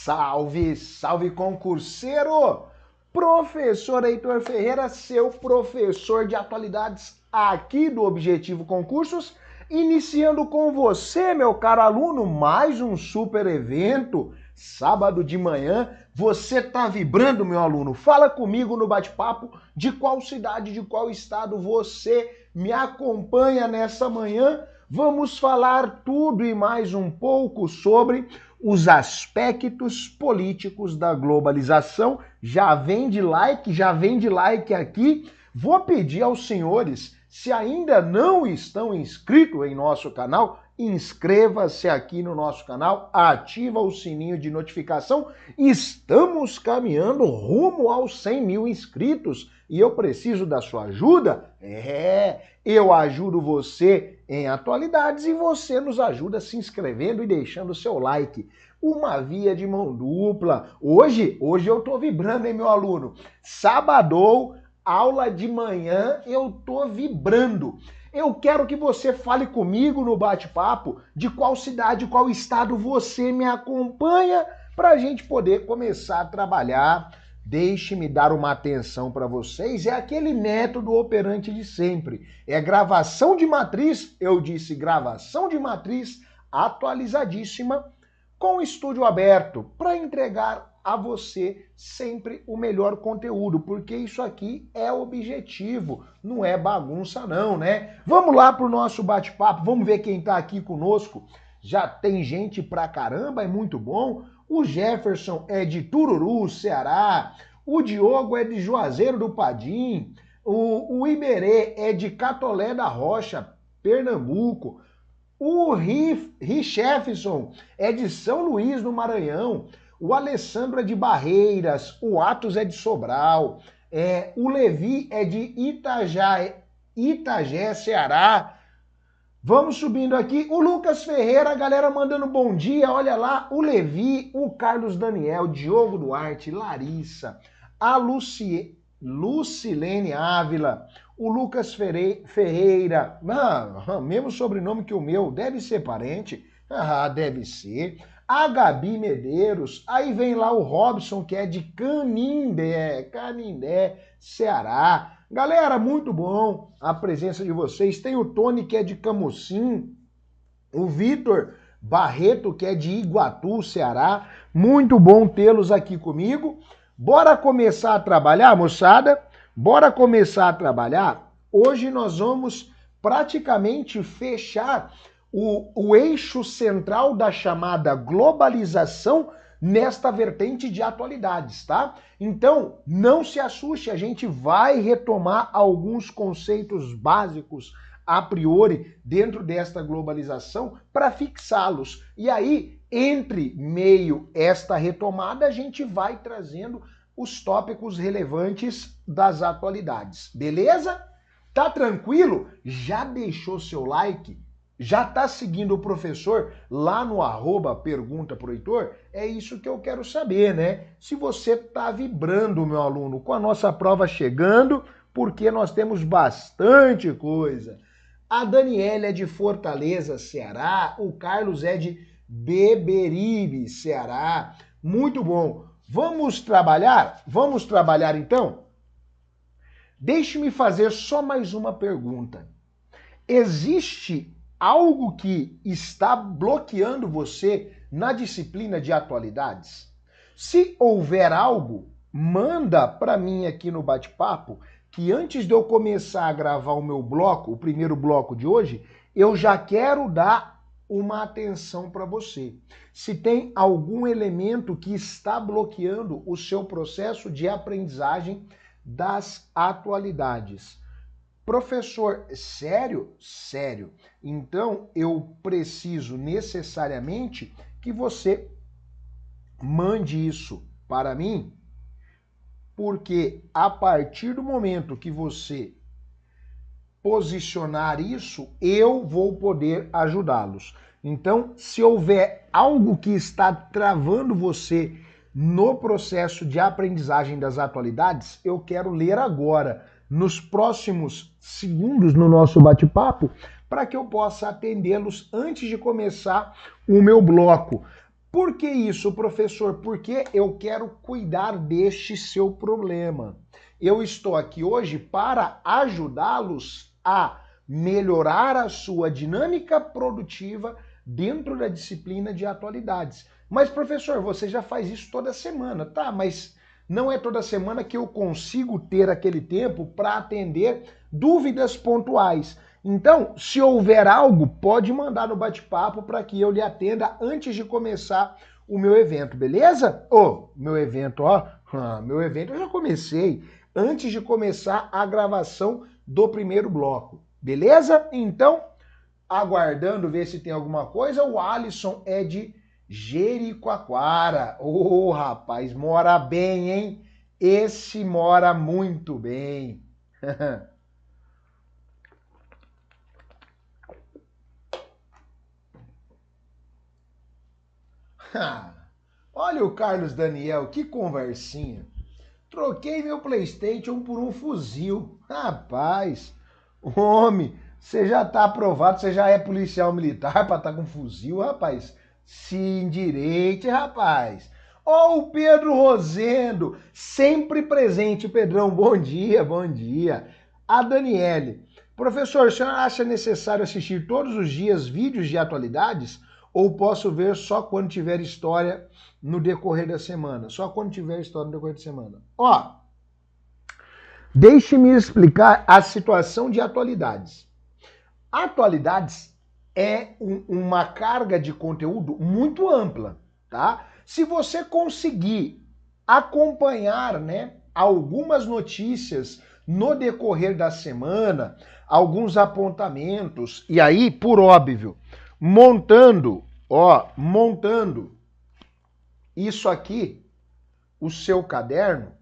Salve, salve concurseiro! Professor Heitor Ferreira, seu professor de atualidades aqui do Objetivo Concursos, iniciando com você, meu caro aluno, mais um super evento, sábado de manhã. Você tá vibrando, meu aluno? Fala comigo no bate-papo de qual cidade, de qual estado você me acompanha nessa manhã. Vamos falar tudo e mais um pouco sobre os aspectos políticos da globalização. Já vem de like aqui. Vou pedir aos senhores, se ainda não estão inscritos em nosso canal, inscreva-se aqui no nosso canal, ativa o sininho de notificação. Estamos caminhando rumo aos 100 mil inscritos e eu preciso da sua ajuda. Eu ajudo você em atualidades e você nos ajuda se inscrevendo e deixando o seu like. Uma via de mão dupla. Hoje eu tô vibrando, hein, meu aluno? Sábado, aula de manhã, eu tô vibrando. Eu quero que você fale comigo no bate-papo de qual cidade, qual estado você me acompanha para a gente poder começar a trabalhar. Deixe-me dar uma atenção para vocês. É aquele método operante de sempre. É gravação de matriz, eu disse gravação de matriz atualizadíssima com o estúdio aberto para entregar a você sempre o melhor conteúdo, porque isso aqui é objetivo, não é bagunça não, né? Vamos lá pro nosso bate-papo, vamos ver quem tá aqui conosco. Já tem gente pra caramba, é muito bom. O Jefferson é de Tururu, Ceará. O Diogo é de Juazeiro do Padim. O Iberê é de Catolé da Rocha, Pernambuco. O Richefferson é de São Luís, no Maranhão. O Alessandro é de Barreiras. O Atos é de Sobral. O Levi é de Itagé, Ceará. Vamos subindo aqui. O Lucas Ferreira, a galera mandando bom dia. Olha lá, o Levi, o Carlos Daniel, Diogo Duarte, Larissa, a Lucilene Ávila, o Lucas Ferreira, mesmo sobrenome que o meu, deve ser parente. Deve ser. A Gabi Medeiros, aí vem lá o Robson, que é de Canindé, Ceará. Galera, muito bom a presença de vocês. Tem o Tony, que é de Camocim, o Vitor Barreto, que é de Iguatu, Ceará. Muito bom tê-los aqui comigo. Bora começar a trabalhar, moçada? Bora começar a trabalhar? Hoje nós vamos praticamente fechar o eixo central da chamada globalização nesta vertente de atualidades, tá? Então, não se assuste, a gente vai retomar alguns conceitos básicos a priori dentro desta globalização para fixá-los. E aí, entre meio esta retomada, a gente vai trazendo os tópicos relevantes das atualidades. Beleza? Tá tranquilo? Já deixou seu like? Já tá seguindo o professor lá no @pergunta pro Heitor? É isso que eu quero saber, né? Se você tá vibrando, meu aluno, com a nossa prova chegando, porque nós temos bastante coisa. A Daniela é de Fortaleza, Ceará. O Carlos é de Beberibe, Ceará. Muito bom. Vamos trabalhar? Vamos trabalhar então? Deixe-me fazer só mais uma pergunta. Existe algo que está bloqueando você na disciplina de atualidades? Se houver algo, manda para mim aqui no bate-papo, que antes de eu começar a gravar o meu bloco, o primeiro bloco de hoje, eu já quero dar uma atenção para você. Se tem algum elemento que está bloqueando o seu processo de aprendizagem das atualidades. Professor, sério? Sério. Então, eu preciso necessariamente que você mande isso para mim, porque a partir do momento que você posicionar isso, eu vou poder ajudá-los. Então, se houver algo que está travando você no processo de aprendizagem das atualidades, eu quero ler agora, nos próximos segundos no nosso bate-papo, para que eu possa atendê-los antes de começar o meu bloco. Por que isso, professor? Porque eu quero cuidar deste seu problema. Eu estou aqui hoje para ajudá-los a melhorar a sua dinâmica produtiva dentro da disciplina de atualidades. Mas, professor, você já faz isso toda semana, tá? Mas não é toda semana que eu consigo ter aquele tempo para atender dúvidas pontuais. Então, se houver algo, pode mandar no bate-papo para que eu lhe atenda antes de começar o meu evento, beleza? Meu evento eu já comecei antes de começar a gravação do primeiro bloco, beleza? Então, aguardando ver se tem alguma coisa, o Alisson é de Jericoacoara. Rapaz, mora bem, hein? Esse mora muito bem. Olha o Carlos Daniel, que conversinha. Troquei meu PlayStation por um fuzil. Rapaz, homem, você já tá aprovado, você já é policial militar pra estar com fuzil, rapaz. Se endireite, rapaz. Ó, o Pedro Rosendo, sempre presente, Pedrão. Bom dia, bom dia. A Daniele. Professor, o senhor acha necessário assistir todos os dias vídeos de atualidades? Ou posso ver só quando tiver história no decorrer da semana? Só quando tiver história no decorrer da semana. Ó, deixe-me explicar a situação de atualidades. Atualidades é uma carga de conteúdo muito ampla, tá? Se você conseguir acompanhar, né, algumas notícias no decorrer da semana, alguns apontamentos, e aí, por óbvio, montando isso aqui, o seu caderno,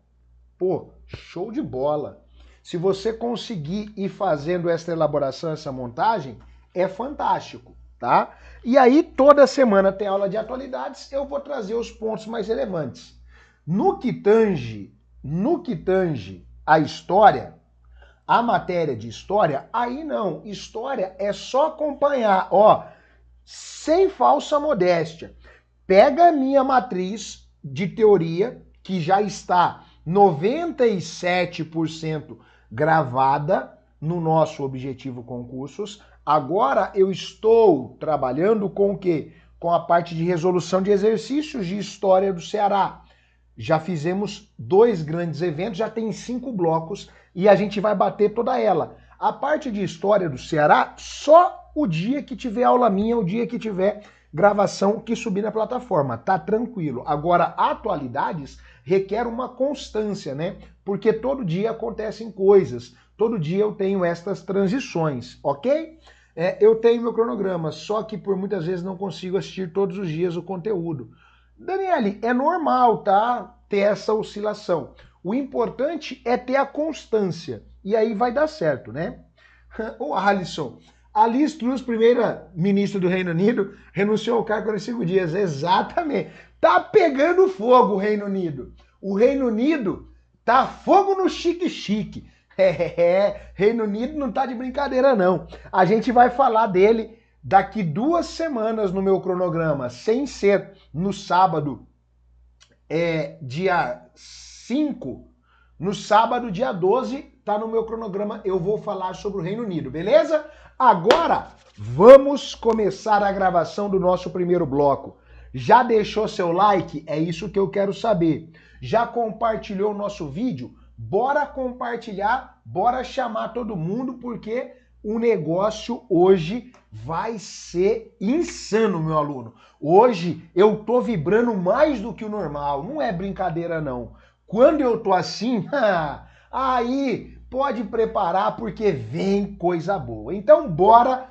pô, show de bola. Se você conseguir ir fazendo essa elaboração, essa montagem, é fantástico, tá? E aí, toda semana tem aula de atualidades, eu vou trazer os pontos mais relevantes. No que tange a história, a matéria de história, aí não. História é só acompanhar, ó, sem falsa modéstia. Pega a minha matriz de teoria, que já está 97% gravada no nosso Objetivo Concursos. Agora eu estou trabalhando com o quê? Com a parte de resolução de exercícios de história do Ceará. Já fizemos 2 grandes eventos, já tem 5 blocos e a gente vai bater toda ela. A parte de história do Ceará, só o dia que tiver aula minha, o dia que tiver gravação que subir na plataforma, tá tranquilo. Agora, atualidades requer uma constância, né? Porque todo dia acontecem coisas, todo dia eu tenho estas transições, ok? Eu tenho meu cronograma, só que por muitas vezes não consigo assistir todos os dias o conteúdo. Daniele, é normal, tá? Ter essa oscilação. O importante é ter a constância, e aí vai dar certo, né? O Alisson, a Liz Truss, primeira-ministra do Reino Unido, renunciou ao cargo em 45 dias. Exatamente. Tá pegando fogo o Reino Unido. O Reino Unido tá fogo no chique-chique. Reino Unido não tá de brincadeira, não. A gente vai falar dele daqui 2 semanas no meu cronograma, sem ser no sábado, dia 5. No sábado, dia 12, tá no meu cronograma, eu vou falar sobre o Reino Unido, beleza? Agora, vamos começar a gravação do nosso primeiro bloco. Já deixou seu like? É isso que eu quero saber. Já compartilhou o nosso vídeo? Bora compartilhar, bora chamar todo mundo, porque o negócio hoje vai ser insano, meu aluno. Hoje eu tô vibrando mais do que o normal, não é brincadeira não. Quando eu tô assim, aí pode preparar porque vem coisa boa. Então bora.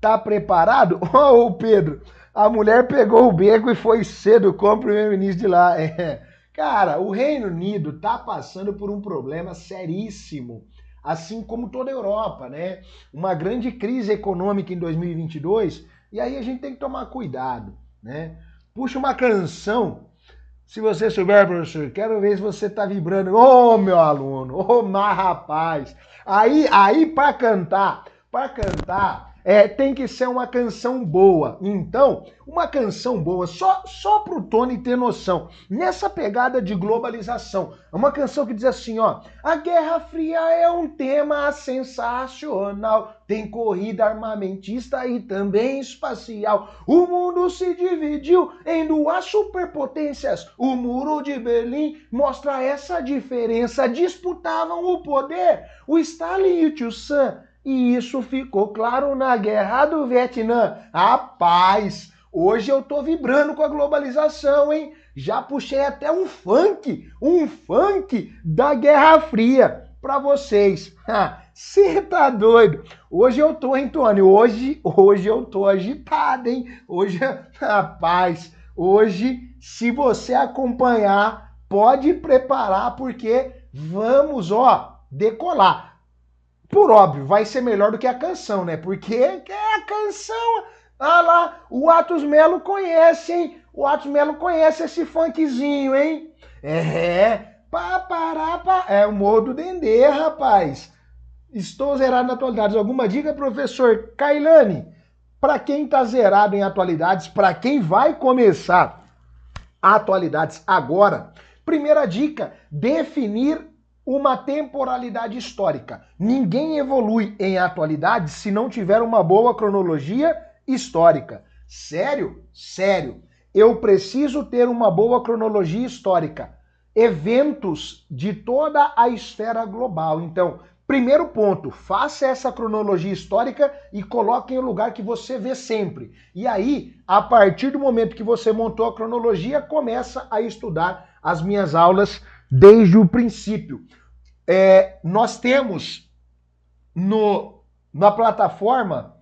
Tá preparado? Ô Pedro, a mulher pegou o beco e foi cedo com o primeiro-ministro de lá. Cara, o Reino Unido tá passando por um problema seríssimo, assim como toda a Europa, né? Uma grande crise econômica em 2022, e aí a gente tem que tomar cuidado, né? Puxa uma canção. Se você souber, professor, quero ver se você tá vibrando. Ô, meu aluno, ô, mas rapaz. Aí para cantar, tem que ser uma canção boa. Então, uma canção boa, só pro Tony ter noção, nessa pegada de globalização, é uma canção que diz assim, ó, a Guerra Fria é um tema sensacional, tem corrida armamentista e também espacial, o mundo se dividiu em duas superpotências, o muro de Berlim mostra essa diferença, disputavam o poder, o Stalin e o Tio Sam. E isso ficou claro na Guerra do Vietnã. Rapaz, hoje eu tô vibrando com a globalização, hein? Já puxei até um funk da Guerra Fria pra vocês. Você tá doido? Hoje eu tô, hein, Tony? Hoje eu tô agitado, hein? Hoje, rapaz, hoje, se você acompanhar, pode preparar, porque vamos, ó, decolar. Por óbvio, vai ser melhor do que a canção, né? Porque a canção... Ah lá, o Atos Melo conhece, hein? O Atos Melo conhece esse funkzinho, hein? É o Morro do Dendê, rapaz. Estou zerado na atualidades. Alguma dica, professor Kailane? Para quem tá zerado em atualidades, para quem vai começar atualidades agora, primeira dica, definir uma temporalidade histórica. Ninguém evolui em atualidade se não tiver uma boa cronologia histórica. Sério? Sério. Eu preciso ter uma boa cronologia histórica. Eventos de toda a esfera global. Então, primeiro ponto, faça essa cronologia histórica e coloque em um lugar que você vê sempre. E aí, a partir do momento que você montou a cronologia, começa a estudar as minhas aulas desde o princípio. Nós temos na plataforma,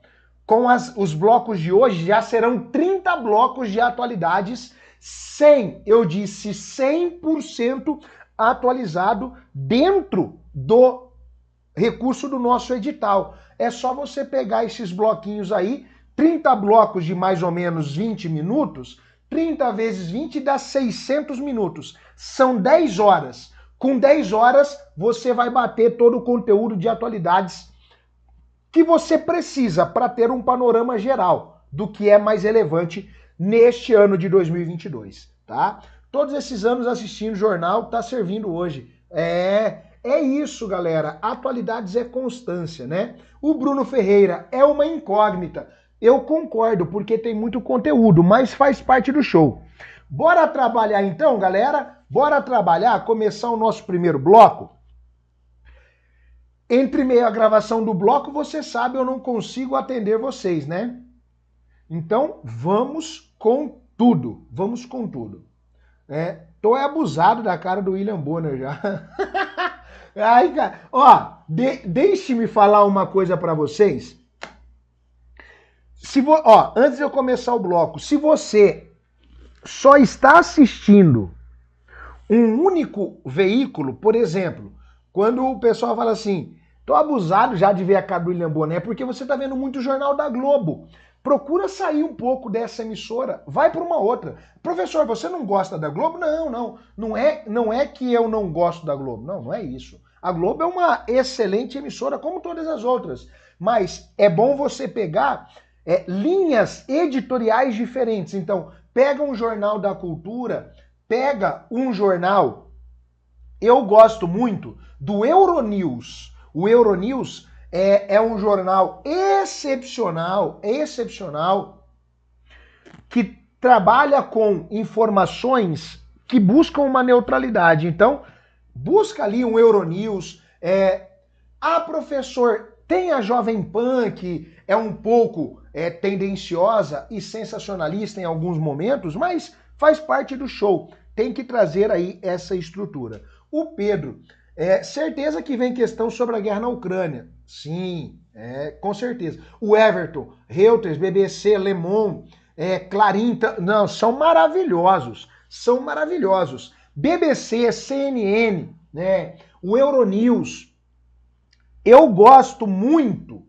com os blocos de hoje, já serão 30 blocos de atualidades, 100% atualizado dentro do recurso do nosso edital. É só você pegar esses bloquinhos aí, 30 blocos de mais ou menos 20 minutos, 30 vezes 20 dá 600 minutos. São 10 horas. Com 10 horas, você vai bater todo o conteúdo de atualidades que você precisa para ter um panorama geral do que é mais relevante neste ano de 2022, tá? Todos esses anos assistindo o jornal tá servindo hoje. É isso, galera. Atualidades é constância, né? O Bruno Ferreira é uma incógnita. Eu concordo, porque tem muito conteúdo, mas faz parte do show. Bora trabalhar então, galera? Bora trabalhar, começar o nosso primeiro bloco? Entre meio à gravação do bloco, você sabe, eu não consigo atender vocês, né? Então, vamos com tudo. Vamos com tudo. Tô abusado da cara do William Bonner já. Ai, cara. Ó, deixe-me falar uma coisa pra vocês. Antes de eu começar o bloco, se você só está assistindo um único veículo, por exemplo, quando o pessoal fala assim, tô abusado já de ver a cara do William Bonner, é porque você tá vendo muito o Jornal da Globo. Procura sair um pouco dessa emissora, vai para uma outra. Professor, você não gosta da Globo? Não é que eu não gosto da Globo. Não é isso. A Globo é uma excelente emissora, como todas as outras. Mas é bom você pegar linhas editoriais diferentes. Então, pega um jornal da cultura, pega um jornal, eu gosto muito do Euronews. O Euronews é um jornal excepcional, que trabalha com informações que buscam uma neutralidade. Então, busca ali um Euronews. Professor, tem a Jovem Pan, que é um pouco tendenciosa e sensacionalista em alguns momentos, mas faz parte do show. Tem que trazer aí essa estrutura. O Pedro, certeza que vem questão sobre a guerra na Ucrânia. Sim, com certeza. O Everton, Reuters, BBC, Le Monde, Clarim, não, são maravilhosos. São maravilhosos. BBC, CNN, né, o Euronews. Eu gosto muito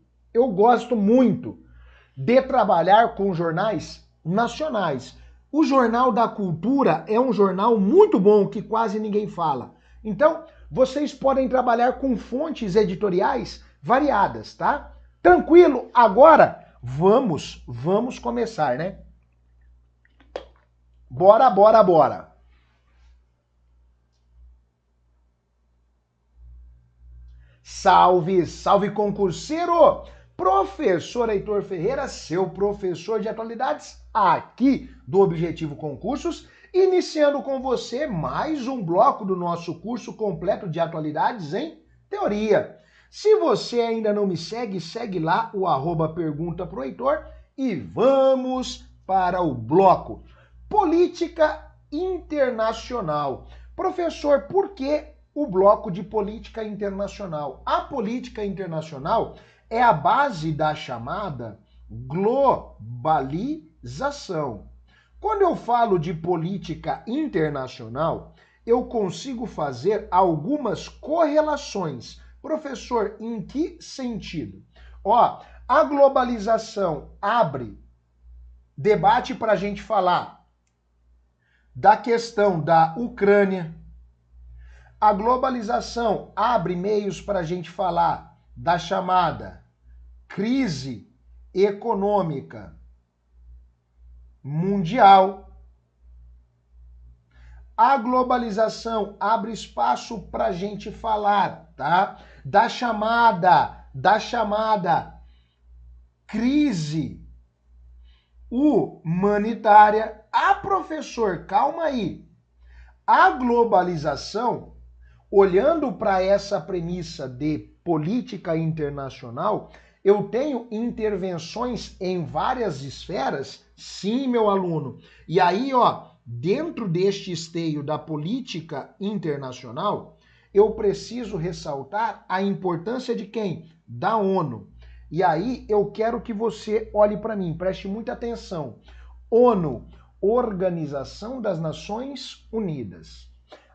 de trabalhar com jornais nacionais. O Jornal da Cultura é um jornal muito bom que quase ninguém fala. Então, vocês podem trabalhar com fontes editoriais variadas, tá? Tranquilo? Agora, Vamos começar, né? Bora, bora, bora. Salve, salve concurseiro! Professor Heitor Ferreira, seu professor de atualidades aqui do Objetivo Concursos, iniciando com você mais um bloco do nosso curso completo de atualidades em teoria. Se você ainda não me segue, segue lá o @pergunta pro Heitor e vamos para o bloco. Política internacional. Professor, por que o bloco de política internacional? A política internacional é a base da chamada globalização. Quando eu falo de política internacional, eu consigo fazer algumas correlações. Professor, em que sentido? Ó, a globalização abre debate para a gente falar da questão da Ucrânia. A globalização abre meios para a gente falar da chamada crise econômica mundial. A globalização abre espaço para a gente falar, tá? Da chamada crise humanitária. Ah, professor, calma aí. A globalização, olhando para essa premissa de política internacional, eu tenho intervenções em várias esferas, sim, meu aluno. E aí, ó, dentro deste esteio da política internacional, eu preciso ressaltar a importância de quem? Da ONU. E aí eu quero que você olhe para mim, preste muita atenção. ONU, Organização das Nações Unidas.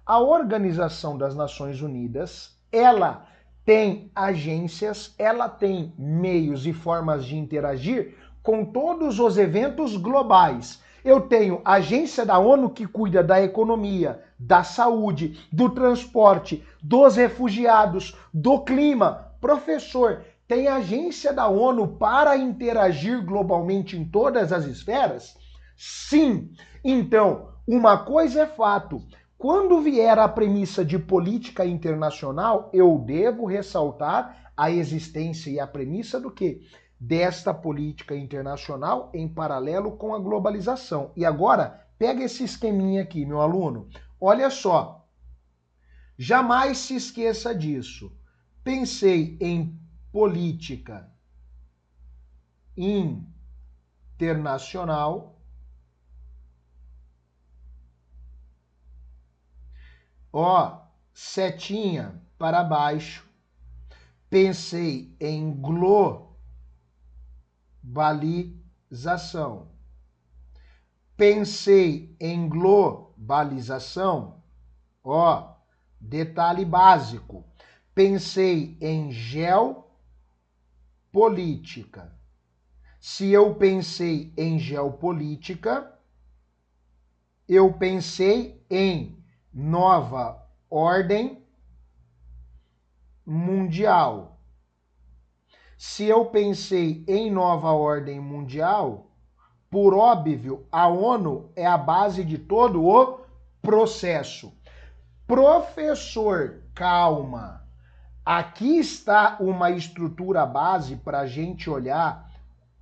A Organização das Nações Unidas, ela tem agências, ela tem meios e formas de interagir com todos os eventos globais. Eu tenho a agência da ONU que cuida da economia, da saúde, do transporte, dos refugiados, do clima. Professor, tem agência da ONU para interagir globalmente em todas as esferas? Sim. Então, uma coisa é fato. Quando vier a premissa de política internacional, eu devo ressaltar a existência e a premissa do quê? Desta política internacional em paralelo com a globalização. E agora, pega esse esqueminha aqui, meu aluno. Olha só. Jamais se esqueça disso. Pensei em política internacional. Ó, setinha para baixo. Pensei em globalização. Pensei em globalização. Ó, detalhe básico. Pensei em geopolítica. Se eu pensei em geopolítica, eu pensei em nova ordem mundial. Se eu pensei em nova ordem mundial, por óbvio, a ONU é a base de todo o processo. Professor, calma. Aqui está uma estrutura base para a gente olhar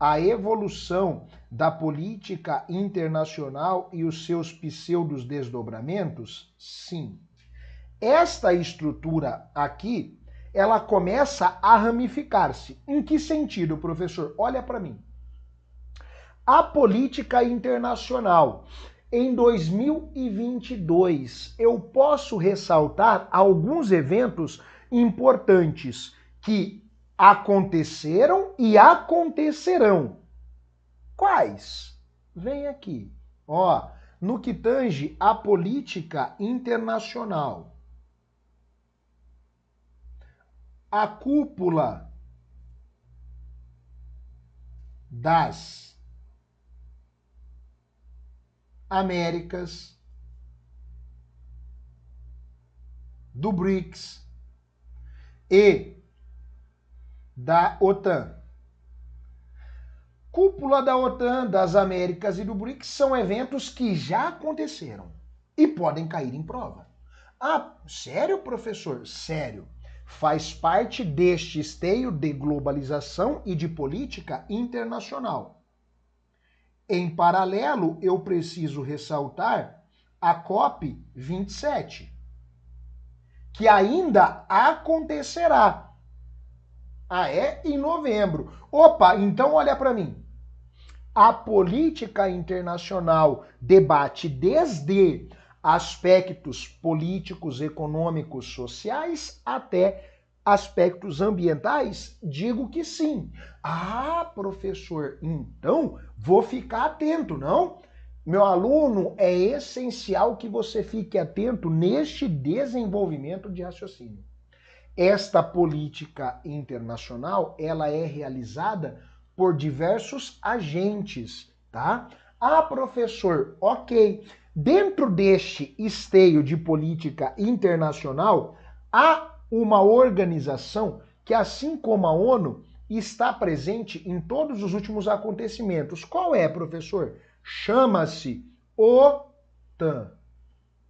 a evolução da política internacional e os seus pseudos desdobramentos? Sim. Esta estrutura aqui, ela começa a ramificar-se. Em que sentido, professor? Olha para mim. A política internacional. Em 2022, eu posso ressaltar alguns eventos importantes que aconteceram e acontecerão. Quais? Vem aqui. Ó, no que tange a política internacional. A cúpula das Américas, do BRICS e da OTAN. Cúpula da OTAN, das Américas e do BRICS são eventos que já aconteceram e podem cair em prova. Ah, sério, professor? Sério. Faz parte deste esteio de globalização e de política internacional. Em paralelo, eu preciso ressaltar a COP 27, que ainda acontecerá. Ah, é? Em novembro. Opa, então olha para mim. A política internacional debate desde aspectos políticos, econômicos, sociais, até aspectos ambientais? Digo que sim. Ah, professor, então vou ficar atento, não? Meu aluno, é essencial que você fique atento neste desenvolvimento de raciocínio. Esta política internacional, ela é realizada por diversos agentes, tá? Ah, professor, ok. Dentro deste esteio de política internacional, há uma organização que, assim como a ONU, está presente em todos os últimos acontecimentos. Qual é, professor? Chama-se OTAN.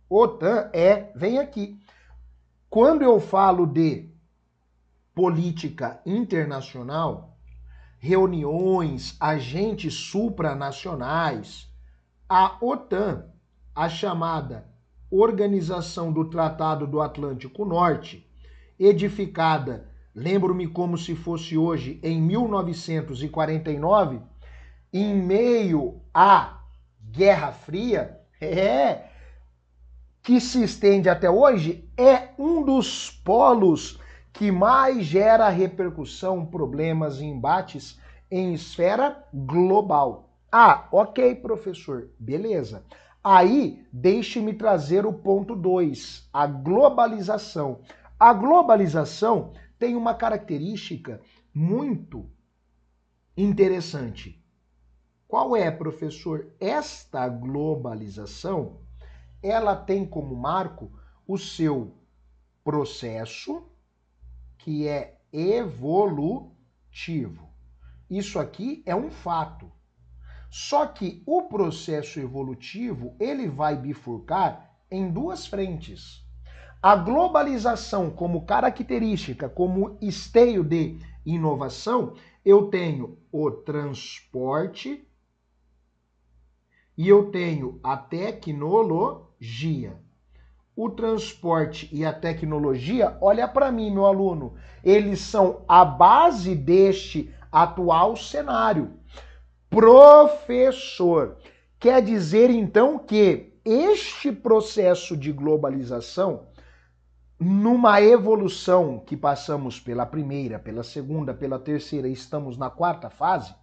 OTAN vem aqui. Quando eu falo de política internacional, reuniões, agentes supranacionais, a OTAN, a chamada Organização do Tratado do Atlântico Norte, edificada, lembro-me como se fosse hoje, em 1949, em meio à Guerra Fria, que se estende até hoje, é um dos polos que mais gera repercussão, problemas e embates em esfera global. Ah, ok, professor, beleza. Aí, deixe-me trazer o ponto 2, a globalização. A globalização tem uma característica muito interessante. Qual é, professor? Esta globalização, ela tem como marco o seu processo, que é evolutivo. Isso aqui é um fato. Só que o processo evolutivo, ele vai bifurcar em duas frentes. A globalização como característica, como esteio de inovação, eu tenho o transporte e eu tenho a tecnologia. O transporte e a tecnologia, olha para mim, meu aluno, eles são a base deste atual cenário. Professor, quer dizer então que este processo de globalização, numa evolução que passamos pela primeira, pela segunda, pela terceira e estamos na quarta fase,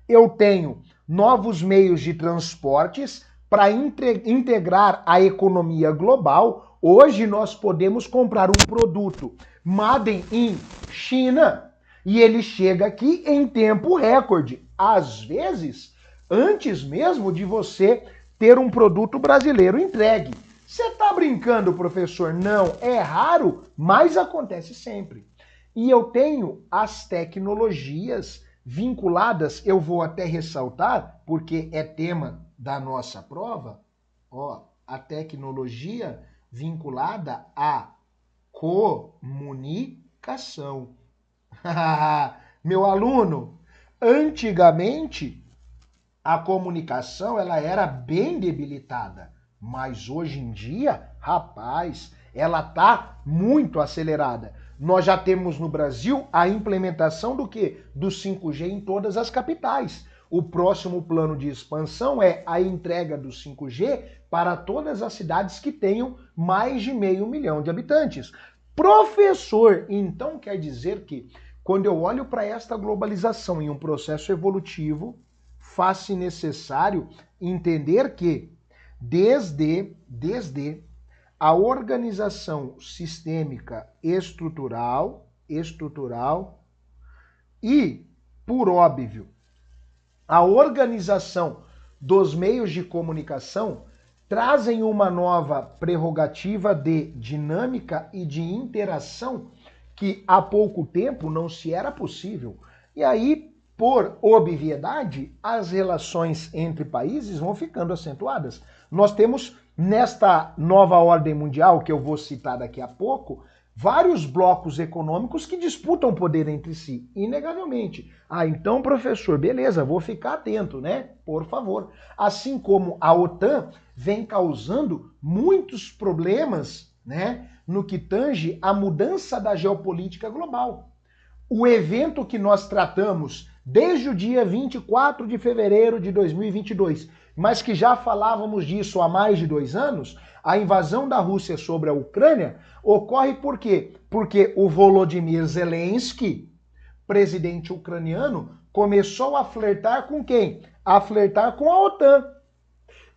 eu tenho novos meios de transportes para integrar a economia global. Hoje nós podemos comprar um produto made in China e ele chega aqui em tempo recorde. Às vezes, antes mesmo de você ter um produto brasileiro entregue. Você está brincando, professor? Não, é raro, mas acontece sempre. E eu tenho as tecnologias vinculadas, eu vou até ressaltar, porque é tema da nossa prova, ó, a tecnologia vinculada à comunicação. Meu aluno, antigamente a comunicação ela era bem debilitada, mas hoje em dia, rapaz, ela tá muito acelerada. Nós já temos no Brasil a implementação do quê? Do 5G em todas as capitais. O próximo plano de expansão é a entrega do 5G para todas as cidades que tenham mais de 500 mil de habitantes. Professor, então quer dizer que quando eu olho para esta globalização em um processo evolutivo, faz-se necessário entender que desde a organização sistêmica estrutural e, por óbvio, a organização dos meios de comunicação trazem uma nova prerrogativa de dinâmica e de interação que há pouco tempo não se era possível. E aí por obviedade, as relações entre países vão ficando acentuadas. Nós temos, nesta nova ordem mundial, que eu vou citar daqui a pouco, vários blocos econômicos que disputam poder entre si, inegavelmente. Ah, então, professor, beleza, vou ficar atento, né? Por favor. Assim como a OTAN vem causando muitos problemas, né, no que tange a mudança da geopolítica global. O evento que nós tratamos desde o dia 24 de fevereiro de 2022, mas que já falávamos disso há mais de 2 anos, a invasão da Rússia sobre a Ucrânia, ocorre por quê? Porque o Volodymyr Zelensky, presidente ucraniano, começou a flertar com quem? A flertar com a OTAN.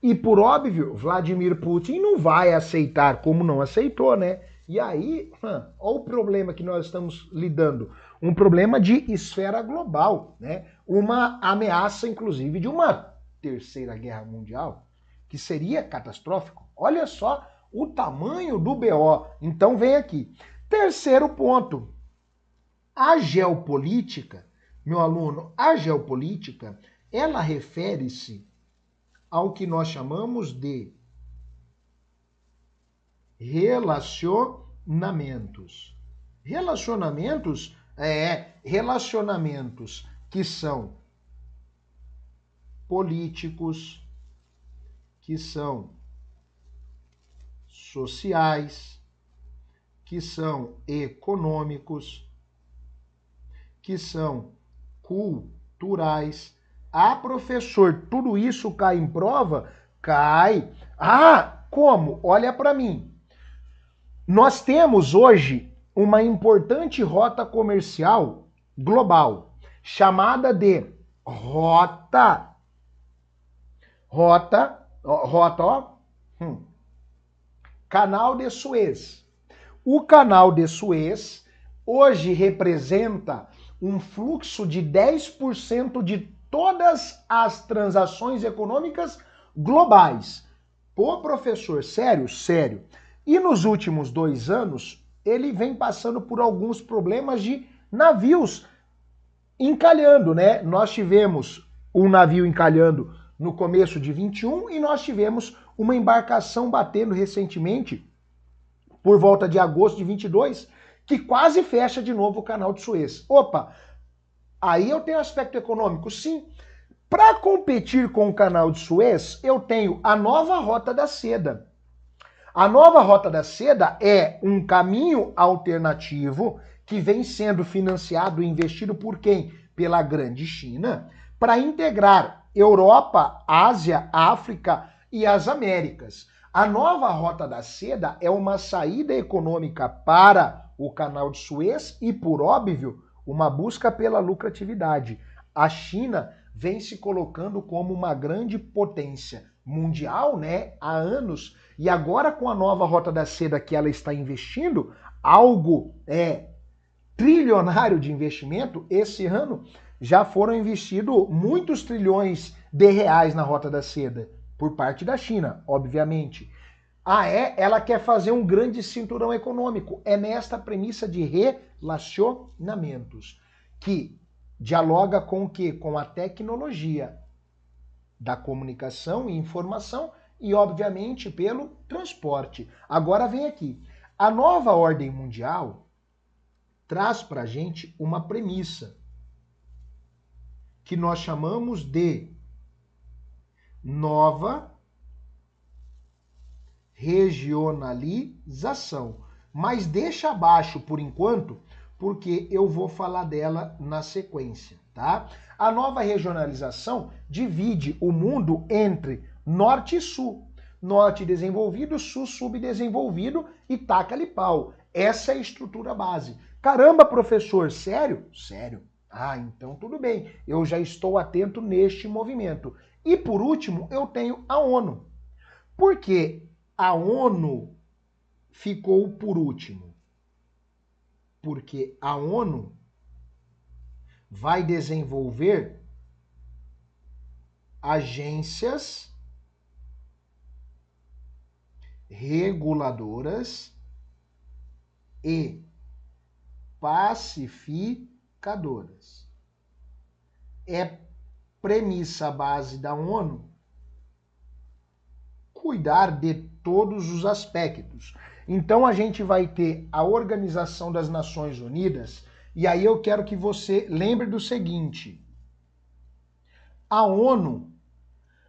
E por óbvio, Vladimir Putin não vai aceitar, como não aceitou, né? E aí, olha o problema que nós estamos lidando. Um problema de esfera global, né? Uma ameaça, inclusive, de uma terceira guerra mundial, que seria catastrófico. Olha só o tamanho do BO. Então vem aqui. Terceiro ponto. A geopolítica, meu aluno, a geopolítica, ela refere-se ao que nós chamamos de relacionamentos. Relacionamentos que são políticos, que são sociais, que são econômicos, que são culturais. Ah, professor, tudo isso cai em prova? Cai. Ah, como? Olha para mim. Nós temos hoje uma importante rota comercial global, chamada de Canal de Suez. O Canal de Suez hoje representa um fluxo de 10% de todas as transações econômicas globais. Pô, professor, sério? Sério. E nos últimos 2 anos, ele vem passando por alguns problemas de navios encalhando, né? Nós tivemos um navio encalhando no começo de 21 e nós tivemos uma embarcação batendo recentemente, por volta de agosto de 22, que quase fecha de novo o canal de Suez. Opa, aí eu tenho aspecto econômico, sim. Para competir com o canal de Suez, eu tenho a nova Rota da Seda. A nova Rota da Seda é um caminho alternativo que vem sendo financiado e investido por quem? Pela grande China, para integrar Europa, Ásia, África e as Américas. A nova Rota da Seda é uma saída econômica para o canal de Suez e, por óbvio, uma busca pela lucratividade. A China vem se colocando como uma grande potência mundial, né, há anos, e agora com a nova Rota da Seda que ela está investindo, algo trilionário de investimento, esse ano já foram investidos muitos trilhões de reais na Rota da Seda, por parte da China, obviamente. Ah, ela quer fazer um grande cinturão econômico. É nesta premissa de relacionamentos, que dialoga com o quê? Com a tecnologia da comunicação e informação e, obviamente, pelo transporte. Agora vem aqui. A nova ordem mundial traz para a gente uma premissa que nós chamamos de nova regionalização. Mas deixa abaixo por enquanto, porque eu vou falar dela na sequência, tá? A nova regionalização divide o mundo entre norte e sul. Norte desenvolvido, sul subdesenvolvido e taca-lhe pau. Essa é a estrutura base. Caramba, professor, sério? Sério. Ah, então tudo bem. Eu já estou atento neste movimento. E por último, eu tenho a ONU. Por que a ONU ficou por último? Porque a ONU vai desenvolver agências reguladoras e pacificadoras. é premissa base da ONU cuidar de todos os aspectos. Então a gente vai ter a Organização das Nações Unidas, e aí eu quero que você lembre do seguinte: a ONU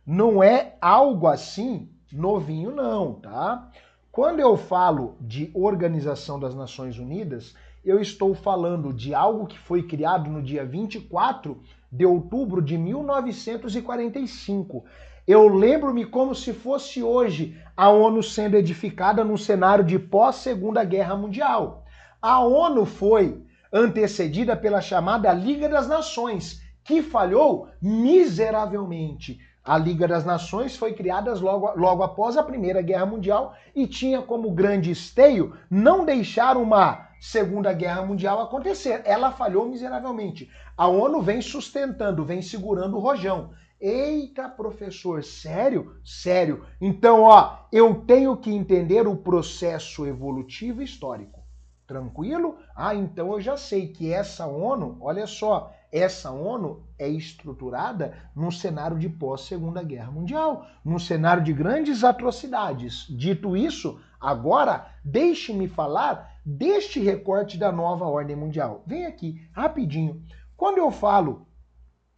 não é algo assim novinho não, tá? Quando eu falo de Organização das Nações Unidas, eu estou falando de algo que foi criado no dia 24 de outubro de 1945. Eu lembro-me como se fosse hoje a ONU sendo edificada num cenário de pós-Segunda Guerra Mundial. A ONU foi antecedida pela chamada Liga das Nações, que falhou miseravelmente. A Liga das Nações foi criada logo após a Primeira Guerra Mundial e tinha como grande esteio não deixar uma Segunda Guerra Mundial acontecer. Ela falhou miseravelmente. A ONU vem sustentando, vem segurando o rojão. Eita, professor, sério? Sério. Então, eu tenho que entender o processo evolutivo histórico. Tranquilo? Então eu já sei que essa ONU, olha só, essa ONU é estruturada num cenário de pós-Segunda Guerra Mundial, num cenário de grandes atrocidades. Dito isso, agora deixe-me falar deste recorte da nova ordem mundial. Vem aqui, rapidinho. Quando eu falo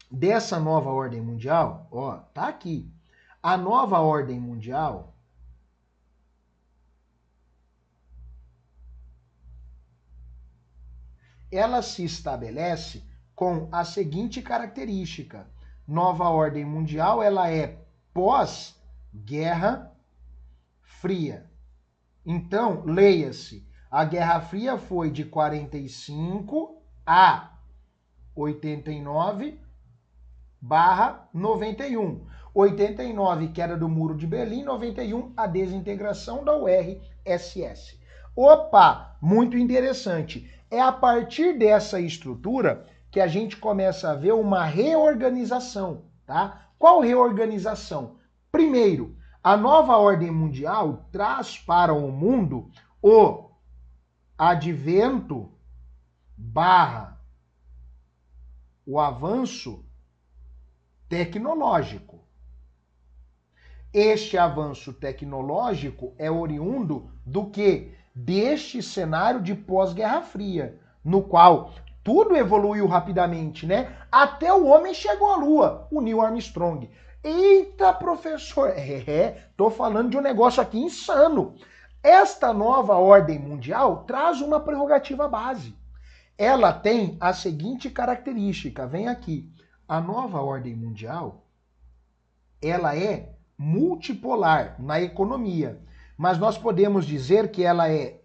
dessa nova ordem mundial, tá aqui. A nova ordem mundial ela se estabelece com a seguinte característica: nova ordem mundial, ela é pós-Guerra Fria. Então, leia-se, a Guerra Fria foi de 45 a 89/91. 89, queda do Muro de Berlim, 91, a desintegração da URSS. Opa, muito interessante. É a partir dessa estrutura que a gente começa a ver uma reorganização, tá? Qual reorganização? Primeiro, a nova ordem mundial traz para o mundo o advento / o avanço tecnológico. Este avanço tecnológico é oriundo do quê? Deste cenário de pós-Guerra Fria, no qual tudo evoluiu rapidamente, né? Até o homem chegou à Lua, o Neil Armstrong. Eita, professor, tô falando de um negócio aqui insano. Esta nova ordem mundial traz uma prerrogativa base. Ela tem a seguinte característica, vem aqui. A nova ordem mundial, ela é multipolar na economia, mas nós podemos dizer que ela é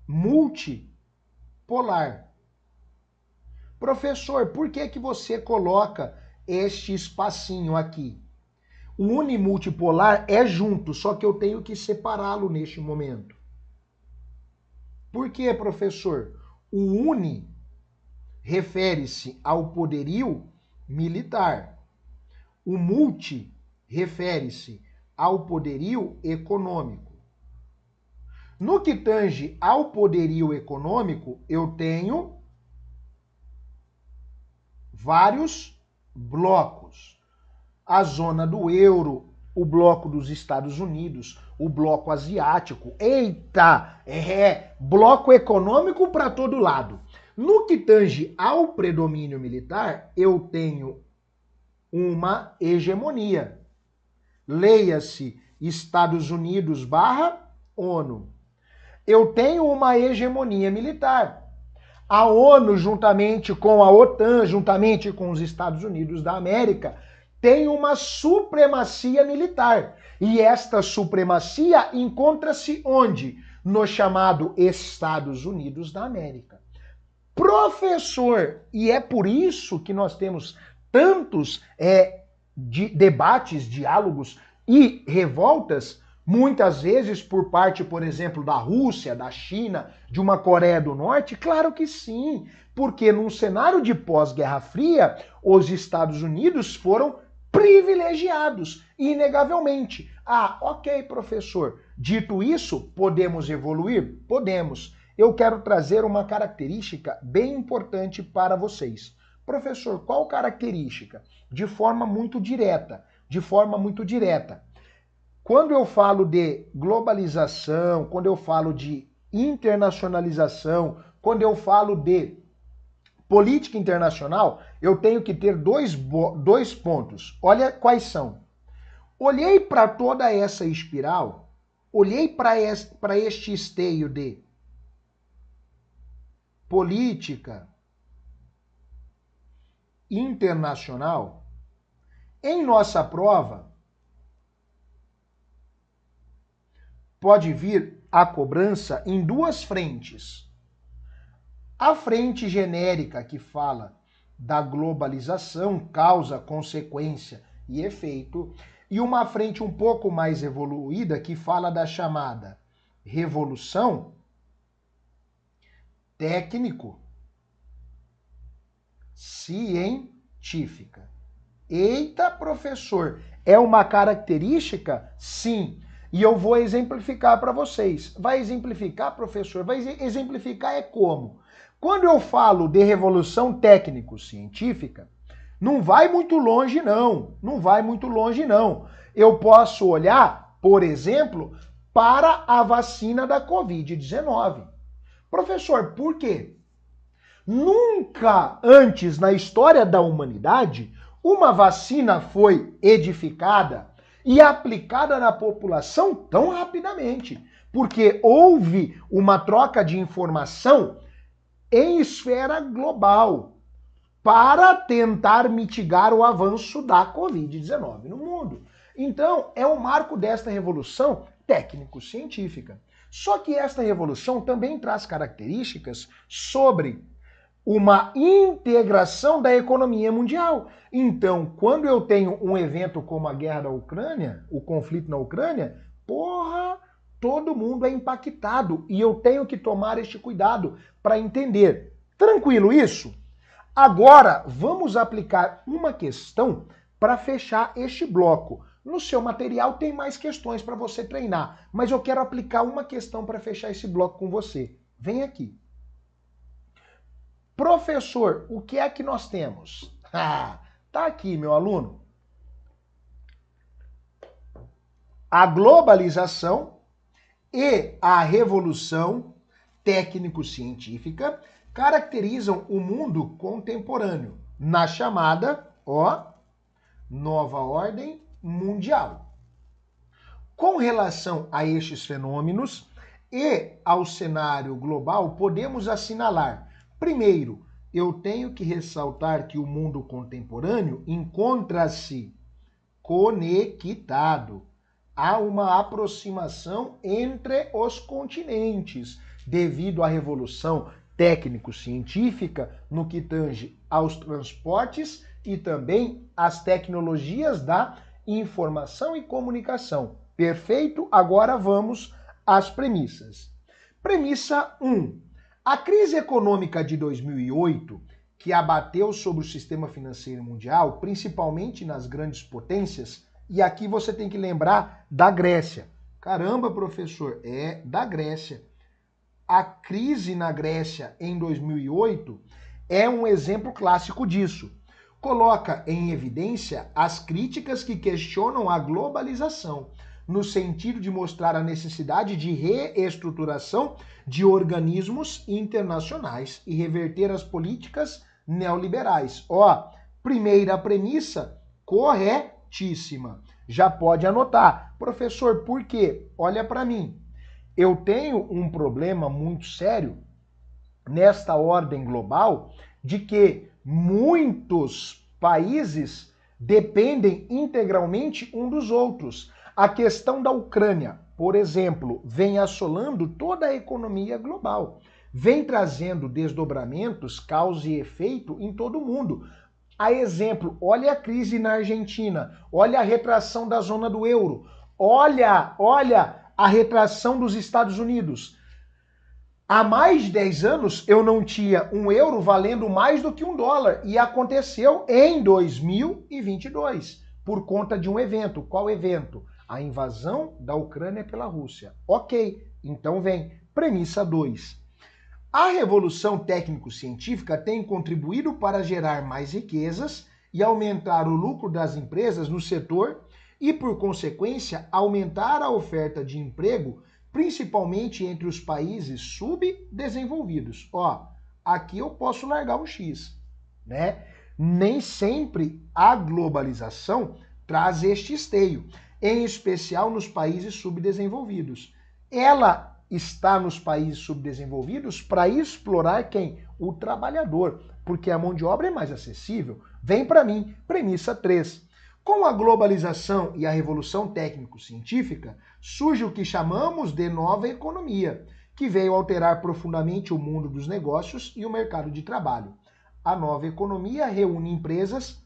multipolar. Professor, por que você coloca este espacinho aqui? O unimultipolar é junto, só que eu tenho que separá-lo neste momento. Por quê, professor? O uni refere-se ao poderio militar. O multi refere-se ao poderio econômico. No que tange ao poderio econômico, eu tenho vários blocos. A zona do euro, o bloco dos Estados Unidos, o bloco asiático. Eita! Bloco econômico para todo lado. No que tange ao predomínio militar, eu tenho uma hegemonia. Leia-se Estados Unidos / ONU. Eu tenho uma hegemonia militar. A ONU, juntamente com a OTAN, juntamente com os Estados Unidos da América, tem uma supremacia militar. E esta supremacia encontra-se onde? No chamado Estados Unidos da América. Professor, e é por isso que nós temos tantos debates, diálogos e revoltas, muitas vezes por parte, por exemplo, da Rússia, da China, de uma Coreia do Norte? Claro que sim, porque num cenário de pós-Guerra Fria, os Estados Unidos foram privilegiados, inegavelmente. Ok, professor, dito isso, podemos evoluir? Podemos. eu quero trazer uma característica bem importante para vocês. Professor, qual característica? De forma muito direta. Quando eu falo de globalização, quando eu falo de internacionalização, quando eu falo de política internacional, eu tenho que ter dois pontos. Olha quais são. Olhei para toda essa espiral, olhei para este esteio de política internacional. Em nossa prova, pode vir a cobrança em duas frentes. A frente genérica, que fala da globalização, causa, consequência e efeito, e uma frente um pouco mais evoluída, que fala da chamada revolução técnico-científica. Eita, professor, é uma característica? Sim. E eu vou exemplificar para vocês. Vai exemplificar, professor? Vai exemplificar é como? Quando eu falo de revolução técnico-científica, não vai muito longe não. Eu posso olhar, por exemplo, para a vacina da Covid-19. Professor, por quê? Nunca antes na história da humanidade uma vacina foi edificada e aplicada na população tão rapidamente, porque houve uma troca de informação em esfera global para tentar mitigar o avanço da Covid-19 no mundo. Então, é um marco desta revolução técnico-científica. Só que esta revolução também traz características sobre uma integração da economia mundial. Então, quando eu tenho um evento como a guerra da Ucrânia, o conflito na Ucrânia, todo mundo é impactado e eu tenho que tomar este cuidado para entender. Tranquilo isso? Agora, vamos aplicar uma questão para fechar este bloco. No seu material tem mais questões para você treinar, mas eu quero aplicar uma questão para fechar esse bloco com você. Vem aqui. Professor, o que é que nós temos? Tá aqui, meu aluno. A globalização e a revolução técnico-científica caracterizam o mundo contemporâneo na chamada, nova ordem mundial. Com relação a estes fenômenos e ao cenário global, podemos assinalar: primeiro, eu tenho que ressaltar que o mundo contemporâneo encontra-se conectado. Há uma aproximação entre os continentes devido à revolução técnico-científica no que tange aos transportes e também às tecnologias da informação e comunicação. Perfeito? Agora vamos às premissas. Premissa 1. A crise econômica de 2008, que abateu sobre o sistema financeiro mundial, principalmente nas grandes potências, e aqui você tem que lembrar da Grécia. Caramba, professor, é da Grécia. A crise na Grécia em 2008 é um exemplo clássico disso. Coloca em evidência as críticas que questionam a globalização, no sentido de mostrar a necessidade de reestruturação de organismos internacionais e reverter as políticas neoliberais. Primeira premissa, corretíssima. Já pode anotar. Professor, por quê? Olha para mim. Eu tenho um problema muito sério nesta ordem global de que muitos países dependem integralmente um dos outros. A questão da Ucrânia, por exemplo, vem assolando toda a economia global, vem trazendo desdobramentos, causa e efeito em todo o mundo. A exemplo, olha a crise na Argentina, olha a retração da zona do euro, olha a retração dos Estados Unidos. Há mais de 10 anos eu não tinha um euro valendo mais do que $1 e aconteceu em 2022 por conta de um evento. Qual evento? A invasão da Ucrânia pela Rússia. Ok, então vem. Premissa 2. A revolução técnico-científica tem contribuído para gerar mais riquezas e aumentar o lucro das empresas no setor e, por consequência, aumentar a oferta de emprego, principalmente entre os países subdesenvolvidos. Ó, aqui eu posso largar um X, né? Nem sempre a globalização traz este esteio, em especial nos países subdesenvolvidos. Ela está nos países subdesenvolvidos para explorar quem? O trabalhador, porque a mão de obra é mais acessível. Vem para mim, premissa 3. Com a globalização e a revolução técnico-científica, surge o que chamamos de nova economia, que veio alterar profundamente o mundo dos negócios e o mercado de trabalho. A nova economia reúne empresas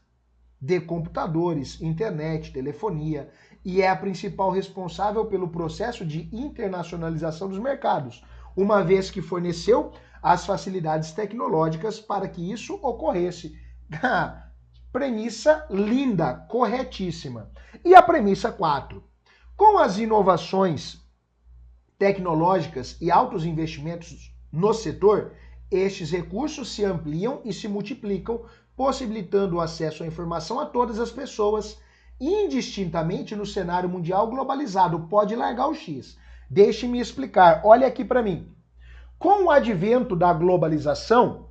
de computadores, internet, telefonia, e é a principal responsável pelo processo de internacionalização dos mercados, uma vez que forneceu as facilidades tecnológicas para que isso ocorresse. Premissa linda, corretíssima. E a premissa 4. Com as inovações tecnológicas e altos investimentos no setor, estes recursos se ampliam e se multiplicam, possibilitando o acesso à informação a todas as pessoas, indistintamente no cenário mundial globalizado. Pode largar o X. Deixe-me explicar. Olha aqui para mim. Com o advento da globalização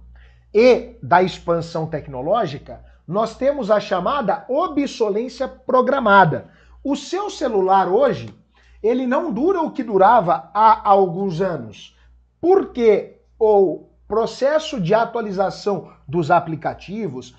e da expansão tecnológica, nós temos a chamada obsolescência programada. O seu celular hoje, ele não dura o que durava há alguns anos. Porque o processo de atualização dos aplicativos,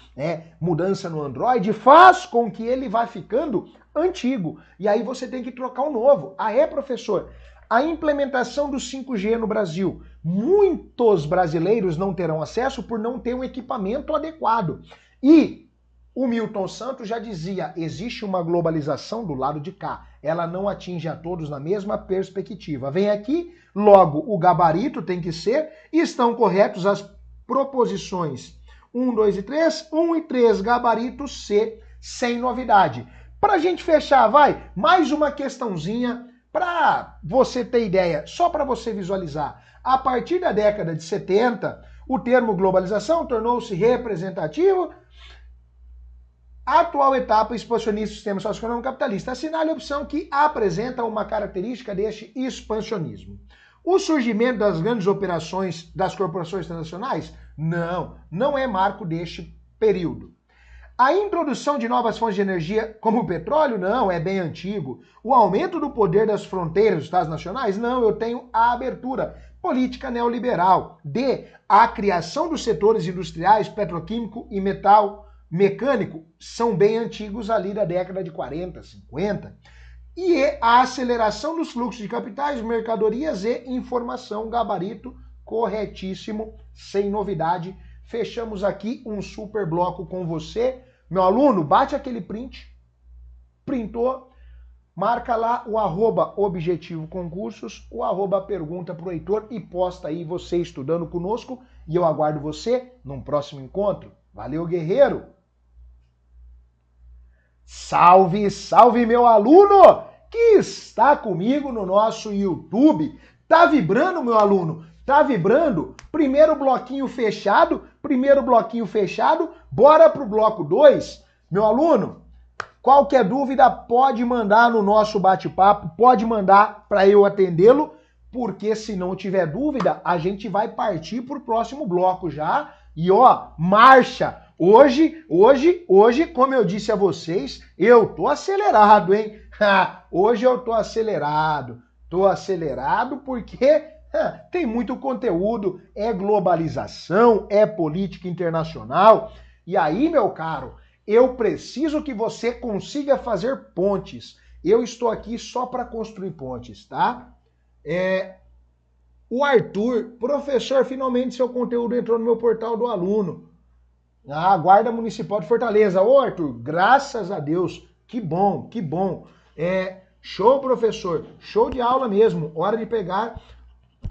mudança no Android, faz com que ele vá ficando antigo. E aí você tem que trocar um novo. Professor, a implementação do 5G no Brasil, muitos brasileiros não terão acesso por não ter um equipamento adequado. E o Milton Santos já dizia, existe uma globalização do lado de cá. Ela não atinge a todos na mesma perspectiva. Vem aqui, logo o gabarito tem que ser, e estão corretos as proposições 1, 2 e 3, 1 e 3, gabarito C, sem novidade. Para a gente fechar, vai, mais uma questãozinha para você ter ideia, só para você visualizar. A partir da década de 70, o termo globalização tornou-se representativo. Atual etapa expansionista do sistema socioeconômico capitalista. Assinale a opção que apresenta uma característica deste expansionismo. O surgimento das grandes operações das corporações transnacionais? Não é marco deste período. A introdução de novas fontes de energia, como o petróleo? Não, é bem antigo. O aumento do poder das fronteiras dos Estados nacionais? Não, eu tenho a abertura. Política neoliberal. D. A criação dos setores industriais, petroquímico e metal mecânico são bem antigos ali da década de 40, 50. E a aceleração dos fluxos de capitais, mercadorias e informação, gabarito corretíssimo, sem novidade. Fechamos aqui um super bloco com você. Meu aluno, bate aquele print, printou, marca lá o @Objetivo Concursos, o @pergunta pro Heitor e posta aí você estudando conosco e eu aguardo você num próximo encontro. Valeu, guerreiro! Salve, salve, meu aluno que está comigo no nosso YouTube. Tá vibrando, meu aluno? Tá vibrando? Primeiro bloquinho fechado, bora pro bloco 2. Meu aluno, qualquer dúvida pode mandar no nosso bate-papo, pode mandar para eu atendê-lo, porque se não tiver dúvida, a gente vai partir pro próximo bloco já. E ó, marcha! Hoje, como eu disse a vocês, eu tô acelerado, hein? Hoje eu tô acelerado porque tem muito conteúdo, é globalização, é política internacional. E aí, meu caro, eu preciso que você consiga fazer pontes. Eu estou aqui só para construir pontes, tá? O Arthur, professor, finalmente seu conteúdo entrou no meu portal do aluno. Guarda Municipal de Fortaleza. Ô, Arthur, graças a Deus. Que bom, que bom. Show, professor. Show de aula mesmo. Hora de pegar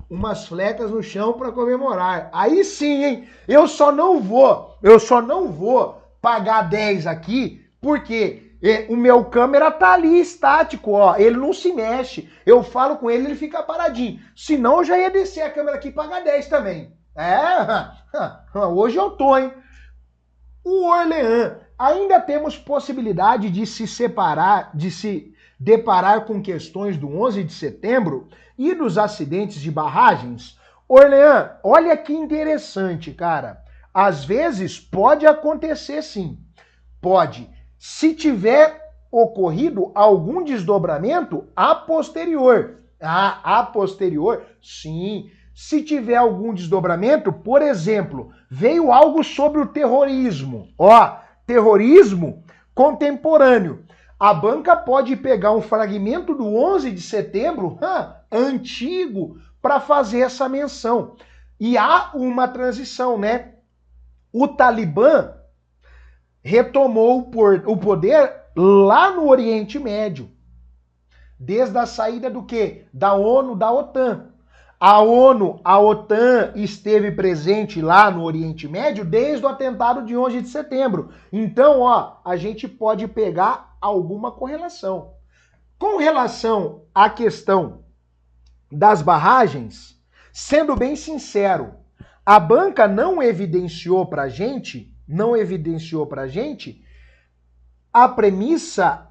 umas flecas no chão para comemorar. Aí sim, hein? Eu só não vou pagar 10 aqui, porque o meu câmera tá ali estático, ó. Ele não se mexe. Eu falo com ele, ele fica paradinho. Senão eu já ia descer a câmera aqui e pagar 10 também. Hoje eu tô, hein? O Orleans. Ainda temos possibilidade de se separar, de se deparar com questões do 11 de setembro e dos acidentes de barragens? Orleans, olha que interessante, cara. Às vezes pode acontecer sim. Pode. Se tiver ocorrido algum desdobramento a posterior. A posterior, sim. Se tiver algum desdobramento, por exemplo, veio algo sobre o terrorismo. Terrorismo contemporâneo. A banca pode pegar um fragmento do 11 de setembro, antigo, para fazer essa menção. E há uma transição, né? O Talibã retomou o poder lá no Oriente Médio. Desde a saída do quê? Da ONU, da OTAN. A OTAN esteve presente lá no Oriente Médio desde o atentado de 11 de setembro. Então, a gente pode pegar alguma correlação. Com relação à questão das barragens, sendo bem sincero, a banca não evidenciou pra gente a premissa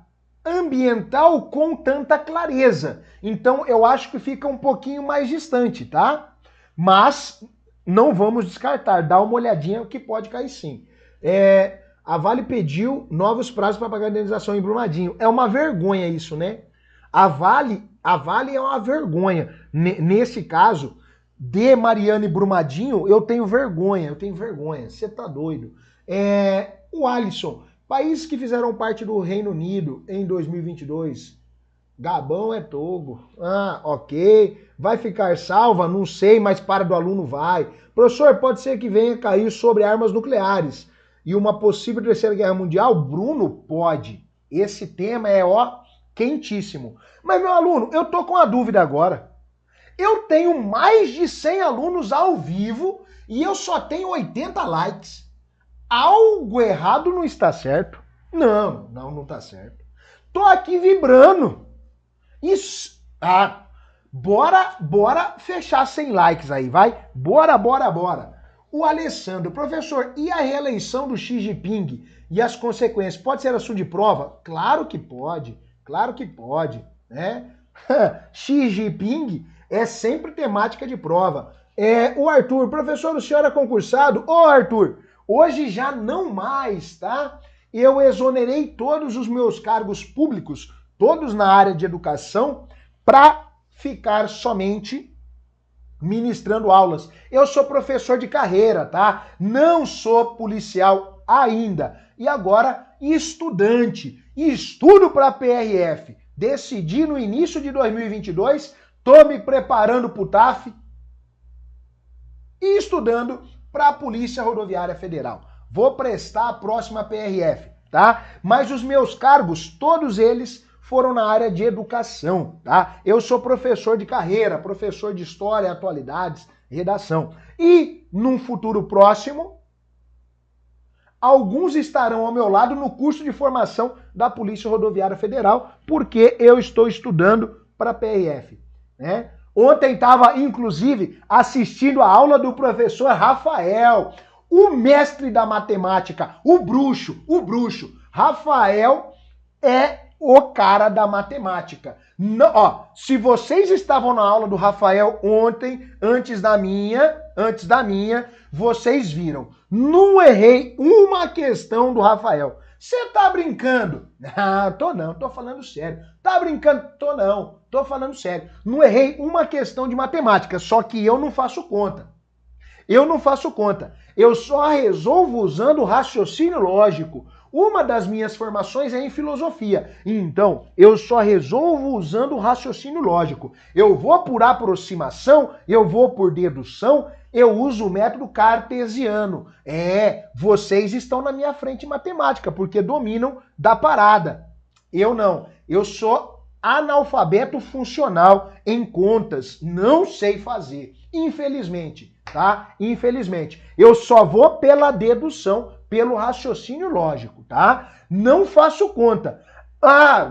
ambiental com tanta clareza. Então, eu acho que fica um pouquinho mais distante, tá? Mas não vamos descartar. Dá uma olhadinha que pode cair sim. A Vale pediu novos prazos para pagar a indenização em Brumadinho. É uma vergonha isso, né? A Vale é uma vergonha. Nesse caso, de Mariana e Brumadinho, eu tenho vergonha. Você tá doido. O Alisson, países que fizeram parte do Reino Unido em 2022. Gabão é Togo. Ok. Vai ficar salva? Não sei, mas para do aluno vai. Professor, pode ser que venha cair sobre armas nucleares e uma possível terceira guerra mundial? Bruno, pode. Esse tema é, quentíssimo. Mas, meu aluno, eu tô com uma dúvida agora. Eu tenho mais de 100 alunos ao vivo e eu só tenho 80 likes. Algo errado não está certo? Não tá certo. Tô aqui vibrando. Isso. Bora fechar 100 likes aí, vai? Bora. O Alessandro, professor, e a reeleição do Xi Jinping e as consequências? Pode ser assunto de prova? Claro que pode, né? Xi Jinping é sempre temática de prova. O Arthur, professor, o senhor é concursado? Ô Arthur, hoje já não mais, tá? Eu exonerei todos os meus cargos públicos, todos na área de educação, para ficar somente ministrando aulas. Eu sou professor de carreira, tá? Não sou policial ainda. E agora, estudante. Estudo para a PRF. Decidi no início de 2022, tô me preparando para o TAF e estudando para a Polícia Rodoviária Federal. Vou prestar a próxima PRF, tá? Mas os meus cargos, todos eles foram na área de educação, tá? Eu sou professor de carreira, professor de história, atualidades, redação. E, num futuro próximo, alguns estarão ao meu lado no curso de formação da Polícia Rodoviária Federal, porque eu estou estudando para a PRF, né? Ontem estava, inclusive, assistindo a aula do professor Rafael, o mestre da matemática, o bruxo. Rafael é o cara da matemática. Não, se vocês estavam na aula do Rafael ontem, antes da minha, vocês viram. Não errei uma questão do Rafael. Você tá brincando? Não, tô falando sério. Tá brincando? Tô falando sério. Não errei uma questão de matemática, só que eu não faço conta. Eu só resolvo usando o raciocínio lógico. Uma das minhas formações é em filosofia. Então, eu só resolvo usando o raciocínio lógico. Eu vou por aproximação, eu vou por dedução, eu uso o método cartesiano. Vocês estão na minha frente em matemática, porque dominam da parada. Eu não. Eu sou analfabeto funcional em contas. Não sei fazer. Infelizmente, tá? Infelizmente. Eu só vou pela dedução, pelo raciocínio lógico, tá? Não faço conta.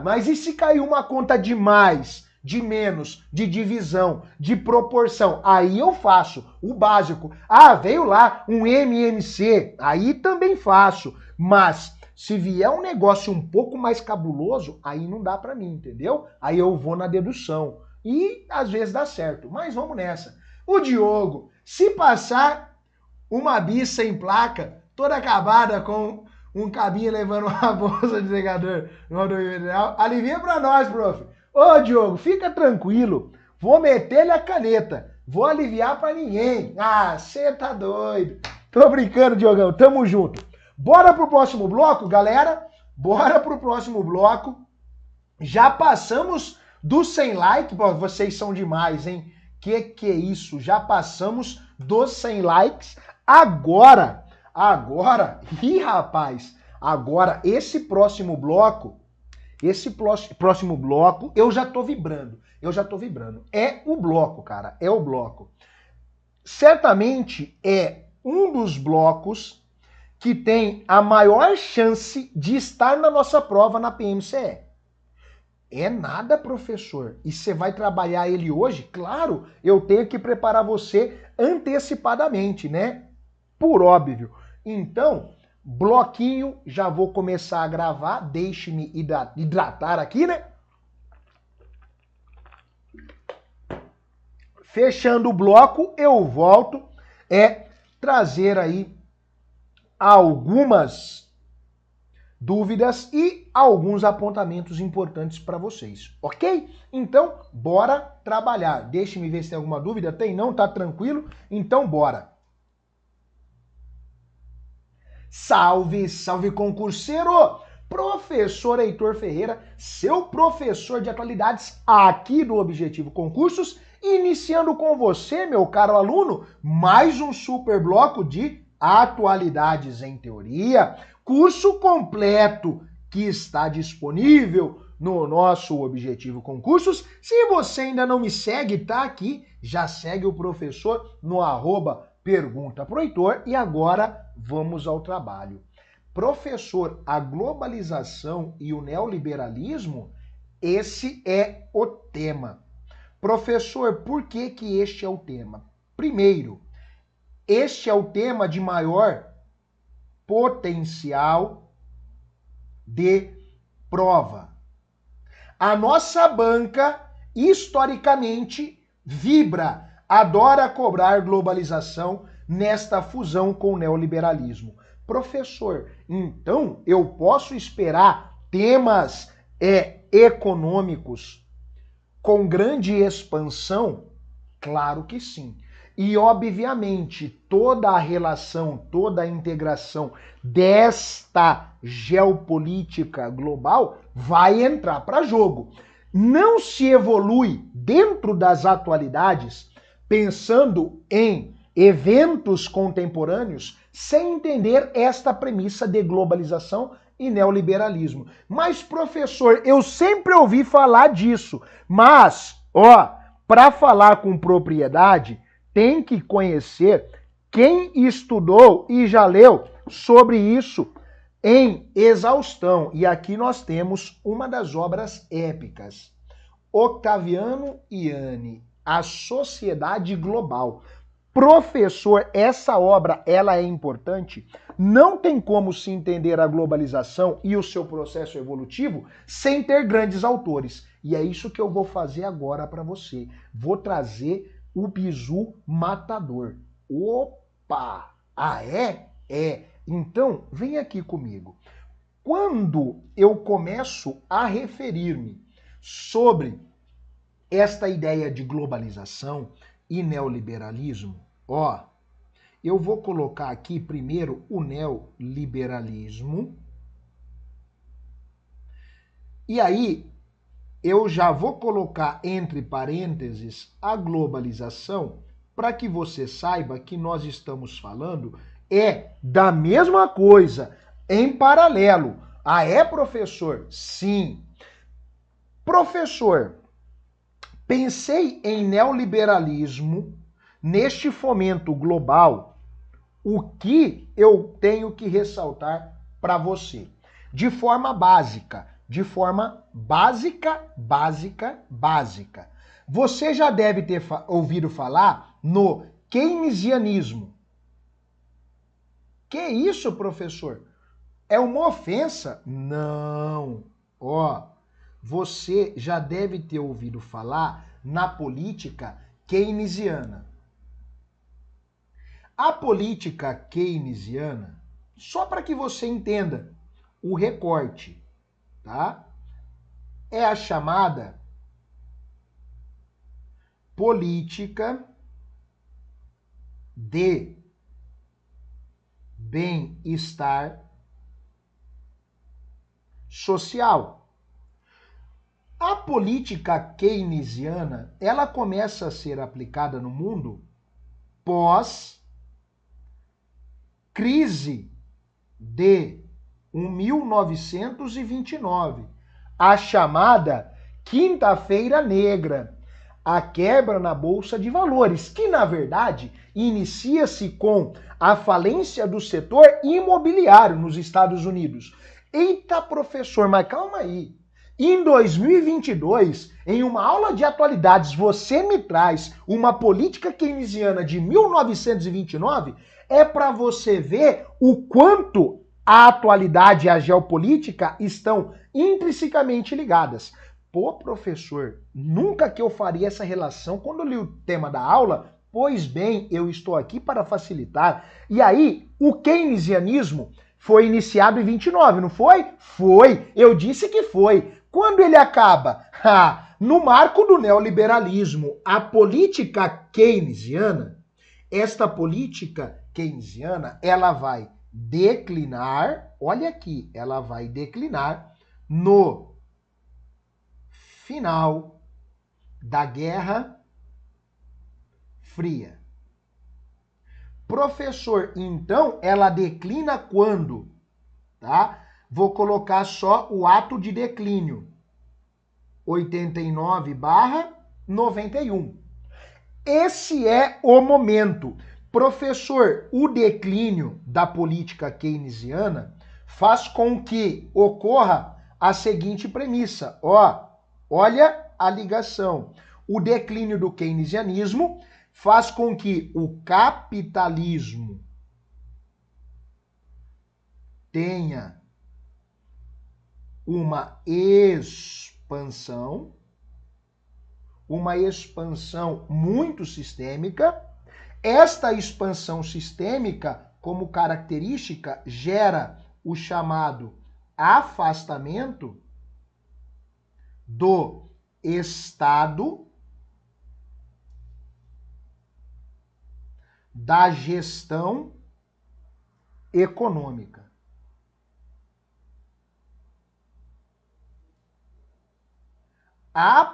Mas e se caiu uma conta de mais de menos, de divisão, de proporção. Aí eu faço o básico. Ah, veio lá um MMC, aí também faço. Mas se vier um negócio um pouco mais cabuloso, aí não dá para mim, entendeu? Aí eu vou na dedução. E às vezes dá certo, mas vamos nessa. O Diogo, se passar uma bis sem placa, toda acabada com um cabinho levando uma bolsa de secador no rodovia federal, alivia pra nós, prof. Ô, Diogo, fica tranquilo. Vou meter-lhe a caneta. Vou aliviar pra ninguém. Ah, você tá doido. Tô brincando, Diogão. Tamo junto. Bora pro próximo bloco, galera? Bora pro próximo bloco. Já passamos dos 100 likes. Pô, vocês são demais, hein? Que é isso? Já passamos dos 100 likes. Agora, ih, rapaz, agora esse próximo bloco, eu já tô vibrando. É o bloco, cara, é o bloco. Certamente é um dos blocos que tem a maior chance de estar na nossa prova na PMCE. É nada, professor. E você vai trabalhar ele hoje? Claro, eu tenho que preparar você antecipadamente, né? Por óbvio. Então, bloquinho, já vou começar a gravar. Deixe-me hidratar aqui, né? Fechando o bloco, eu volto trazer aí algumas dúvidas e alguns apontamentos importantes para vocês, ok? Então, bora trabalhar. Deixe-me ver se tem alguma dúvida. Tem não? Tá tranquilo? Então, bora. Salve, salve concurseiro! Professor Heitor Ferreira, seu professor de atualidades aqui do Objetivo Concursos, iniciando com você, meu caro aluno, mais um super bloco de atualidades em teoria, curso completo que está disponível no nosso Objetivo Concursos. Se você ainda não me segue, tá aqui, já segue o professor no @pergunta pro Heitor. E agora vamos ao trabalho. Professor, a globalização e o neoliberalismo, esse é o tema. Professor, por que que este é o tema? Primeiro, este é o tema de maior potencial de prova. A nossa banca, historicamente, vibra, adora cobrar globalização nesta fusão com o neoliberalismo. Professor, então eu posso esperar temas econômicos com grande expansão? Claro que sim. E, obviamente, toda a relação, toda a integração desta geopolítica global vai entrar para jogo. Não se evolui dentro das atualidades pensando em eventos contemporâneos sem entender esta premissa de globalização e neoliberalismo. Mas, professor, eu sempre ouvi falar disso, mas, para falar com propriedade, tem que conhecer quem estudou e já leu sobre isso em exaustão. E aqui nós temos uma das obras épicas. Octaviano Yanni, A Sociedade Global. Professor, essa obra, ela é importante? Não tem como se entender a globalização e o seu processo evolutivo sem ter grandes autores. E é isso que eu vou fazer agora para você. Vou trazer o bizu matador. Opa! Ah, é? É. Então, vem aqui comigo. Quando eu começo a referir-me sobre esta ideia de globalização e neoliberalismo, eu vou colocar aqui primeiro o neoliberalismo. E aí, eu já vou colocar entre parênteses a globalização para que você saiba que nós estamos falando da mesma coisa, em paralelo. Ah, é, professor? Sim. Professor, pensei em neoliberalismo neste fomento global. O que eu tenho que ressaltar para você? De forma básica, de forma básica. Você já deve ter ouvido falar no keynesianismo. Que isso, professor? É uma ofensa? Não. Ó, você já deve ter ouvido falar na política keynesiana. A política keynesiana, só para que você entenda o recorte, tá? É a chamada política de bem-estar social. A política keynesiana, ela começa a ser aplicada no mundo pós crise de 1929, a chamada Quinta-feira Negra, a quebra na Bolsa de Valores, que na verdade inicia-se com a falência do setor imobiliário nos Estados Unidos. Eita, professor, mas calma aí. Em 2022, em uma aula de atualidades, você me traz uma política keynesiana de 1929, é para você ver o quanto a atualidade e a geopolítica estão intrinsecamente ligadas. Pô, professor, nunca que eu faria essa relação quando eu li o tema da aula. Pois bem, eu estou aqui para facilitar. E aí, o keynesianismo foi iniciado em 29, não foi? Foi. Eu disse que foi. Quando ele acaba? No marco do neoliberalismo, a política keynesiana, esta política keynesiana, ela vai declinar, olha aqui, ela vai declinar no final da Guerra Fria. Professor, então ela declina quando? Tá? Vou colocar só o ato de declínio. 89/91. Esse é o momento. Professor, o declínio da política keynesiana faz com que ocorra a seguinte premissa. Olha a ligação. O declínio do keynesianismo faz com que o capitalismo tenha uma expansão muito sistêmica. Esta expansão sistêmica, como característica, gera o chamado afastamento do Estado da gestão econômica.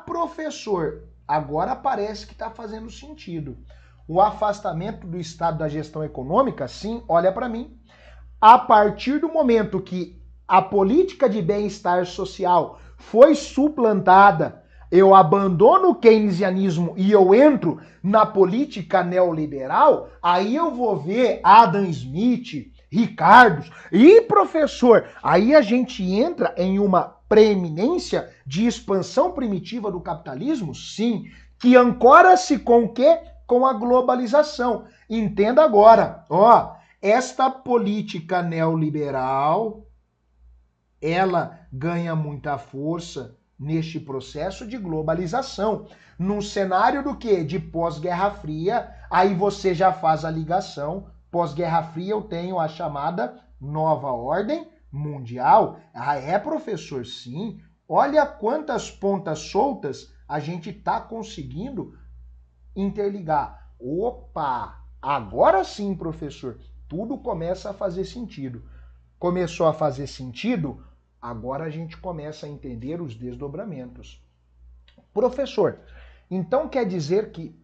Professor, agora parece que está fazendo sentido. O afastamento do Estado da gestão econômica, sim, olha para mim. A partir do momento que a política de bem-estar social foi suplantada, eu abandono o keynesianismo e eu entro na política neoliberal, aí eu vou ver Adam Smith, Ricardo, e professor, aí a gente entra em uma preeminência de expansão primitiva do capitalismo, sim, que ancora-se com o quê? Com a globalização. Entenda agora, esta política neoliberal, ela ganha muita força neste processo de globalização. Num cenário do quê? De pós-Guerra Fria, aí você já faz a ligação. Pós-Guerra Fria eu tenho a chamada nova ordem mundial. Professor, sim. Olha quantas pontas soltas a gente está conseguindo interligar. Agora sim, professor, tudo começa a fazer sentido. Começou a fazer sentido, agora a gente começa a entender os desdobramentos. Professor, então quer dizer que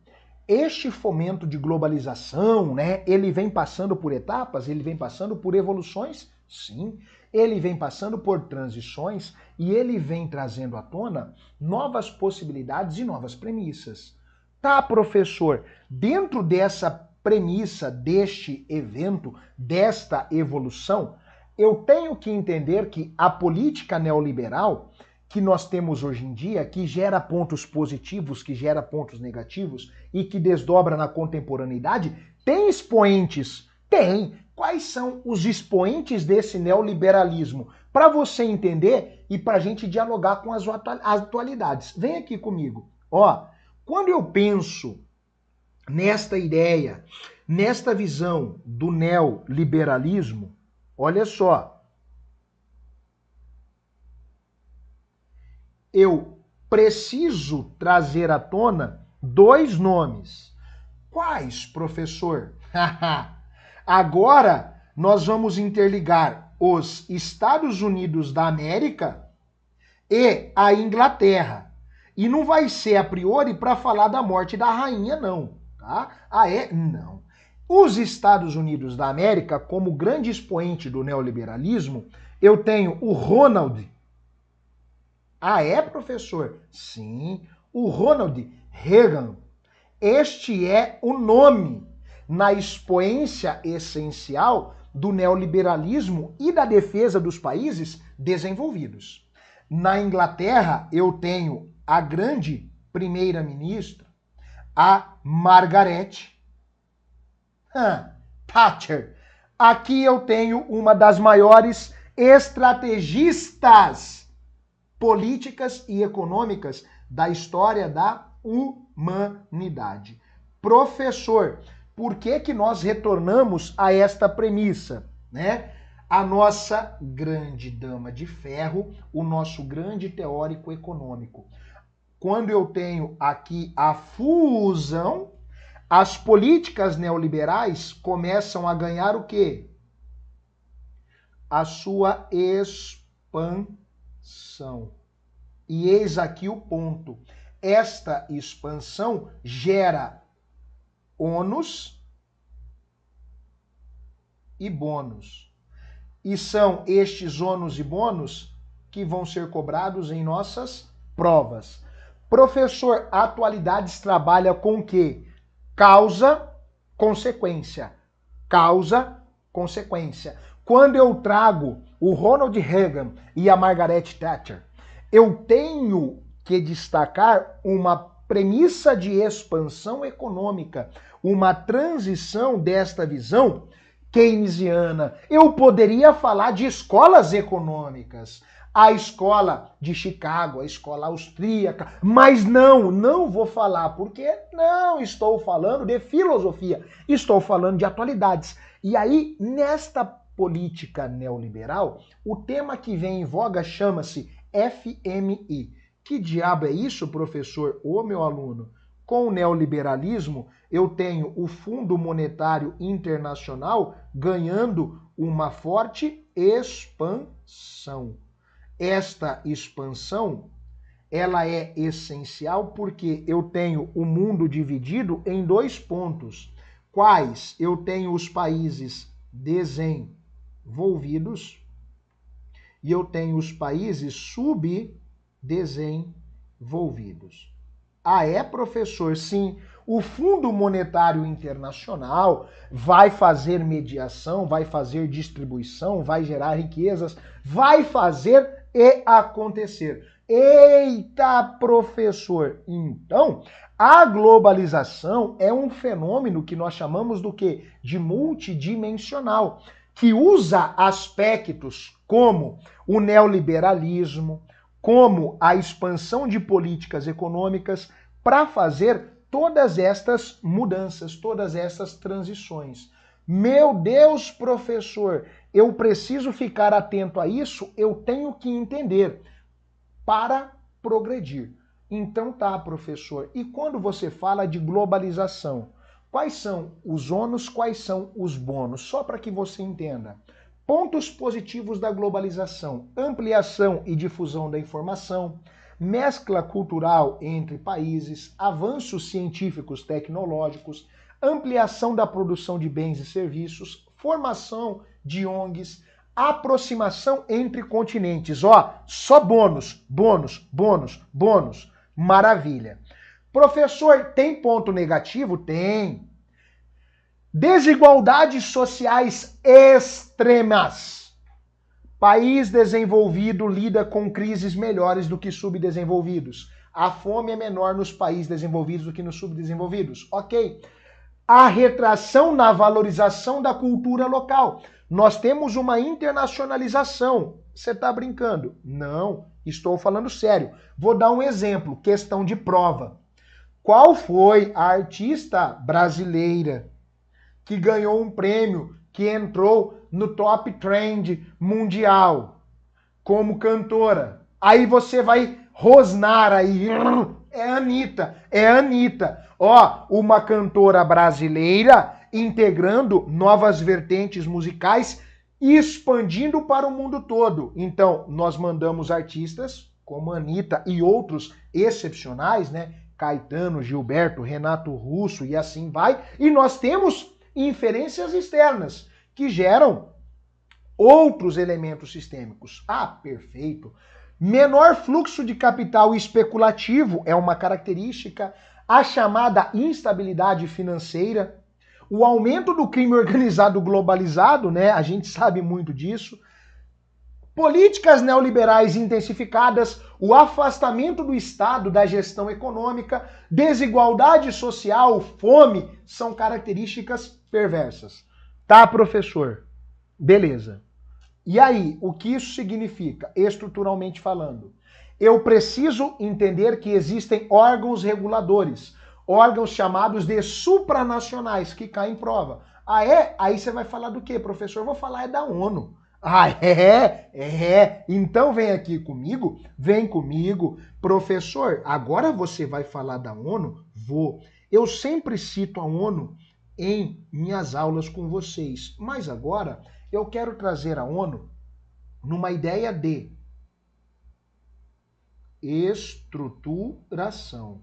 este fomento de globalização, né, ele vem passando por etapas, ele vem passando por evoluções? Sim. Ele vem passando por transições e ele vem trazendo à tona novas possibilidades e novas premissas. Tá, professor, dentro dessa premissa, deste evento, desta evolução, eu tenho que entender que a política neoliberal que nós temos hoje em dia, que gera pontos positivos, que gera pontos negativos e que desdobra na contemporaneidade, tem expoentes? Tem. Quais são os expoentes desse neoliberalismo? Para você entender e para a gente dialogar com as atualidades. Vem aqui comigo. Ó, quando eu penso nesta ideia, nesta visão do neoliberalismo, olha só, eu preciso trazer à tona dois nomes. Quais, professor? Agora nós vamos interligar os Estados Unidos da América e a Inglaterra. E não vai ser a priori para falar da morte da rainha, não. Tá? Ah, é? Não. Os Estados Unidos da América, como grande expoente do neoliberalismo, eu tenho o Ronald. Ah, é, professor? Sim, o Ronald Reagan. Este é o nome na expoência essencial do neoliberalismo e da defesa dos países desenvolvidos. Na Inglaterra, eu tenho a grande primeira-ministra, a Margaret Thatcher. Aqui eu tenho uma das maiores estrategistas políticas e econômicas da história da humanidade. Professor, por que nós retornamos a esta premissa, né? A nossa grande dama de ferro, o nosso grande teórico econômico. Quando eu tenho aqui a fusão, as políticas neoliberais começam a ganhar o quê? A sua expansão. E eis aqui o ponto. Esta expansão gera ônus e bônus. E são estes ônus e bônus que vão ser cobrados em nossas provas. Professor, atualidades trabalha com o quê? Causa, consequência. Causa, consequência. Quando eu trago o Ronald Reagan e a Margaret Thatcher, eu tenho que destacar uma premissa de expansão econômica, uma transição desta visão keynesiana. Eu poderia falar de escolas econômicas, a escola de Chicago, a escola austríaca, mas não vou falar, porque não estou falando de filosofia, estou falando de atualidades. E aí, nesta política neoliberal, o tema que vem em voga chama-se FMI. Que diabo é isso, professor? Ô, meu aluno, com o neoliberalismo, eu tenho o Fundo Monetário Internacional ganhando uma forte expansão. Esta expansão, ela é essencial porque eu tenho o mundo dividido em dois pontos. Quais? Eu tenho os países desenvolvidos e eu tenho os países subdesenvolvidos. Ah, é, professor? Sim. O Fundo Monetário Internacional vai fazer mediação, vai fazer distribuição, vai gerar riquezas, vai fazer e acontecer. Eita, professor! Então, a globalização é um fenômeno que nós chamamos do quê? De multidimensional, que usa aspectos como o neoliberalismo, como a expansão de políticas econômicas para fazer todas estas mudanças, todas essas transições. Meu Deus, professor, eu preciso ficar atento a isso, eu tenho que entender para progredir. Então tá, professor. E quando você fala de globalização, quais são os ônus, quais são os bônus? Só para que você entenda. Pontos positivos da globalização: ampliação e difusão da informação, mescla cultural entre países, avanços científicos tecnológicos, ampliação da produção de bens e serviços, formação de ONGs, aproximação entre continentes. Ó, só bônus, bônus, bônus, bônus. Maravilha. Professor, tem ponto negativo? Tem. Desigualdades sociais extremas. País desenvolvido lida com crises melhores do que subdesenvolvidos. A fome é menor nos países desenvolvidos do que nos subdesenvolvidos. Ok. A retração na valorização da cultura local. Nós temos uma internacionalização. Você está brincando? Não, estou falando sério. Vou dar um exemplo, questão de prova. Qual foi a artista brasileira que ganhou um prêmio, que entrou no top trend mundial como cantora? Aí você vai rosnar aí. É a Anitta, é a Anitta. Ó, uma cantora brasileira integrando novas vertentes musicais e expandindo para o mundo todo. Então, nós mandamos artistas como a Anitta e outros excepcionais, né? Caetano, Gilberto, Renato Russo e assim vai. E nós temos inferências externas que geram outros elementos sistêmicos. Ah, perfeito. Menor fluxo de capital especulativo é uma característica, a chamada instabilidade financeira, o aumento do crime organizado globalizado, né? A gente sabe muito disso. Políticas neoliberais intensificadas, o afastamento do Estado da gestão econômica, desigualdade social, fome, são características perversas. Tá, professor? Beleza. E aí, o que isso significa, estruturalmente falando? Eu preciso entender que existem órgãos reguladores, órgãos chamados de supranacionais, que caem em prova. Ah, é? Aí você vai falar do quê, professor? Eu vou falar da ONU. Ah, é? É. Então vem comigo. Professor, agora você vai falar da ONU? Vou. Eu sempre cito a ONU em minhas aulas com vocês, mas agora eu quero trazer a ONU numa ideia de estruturação.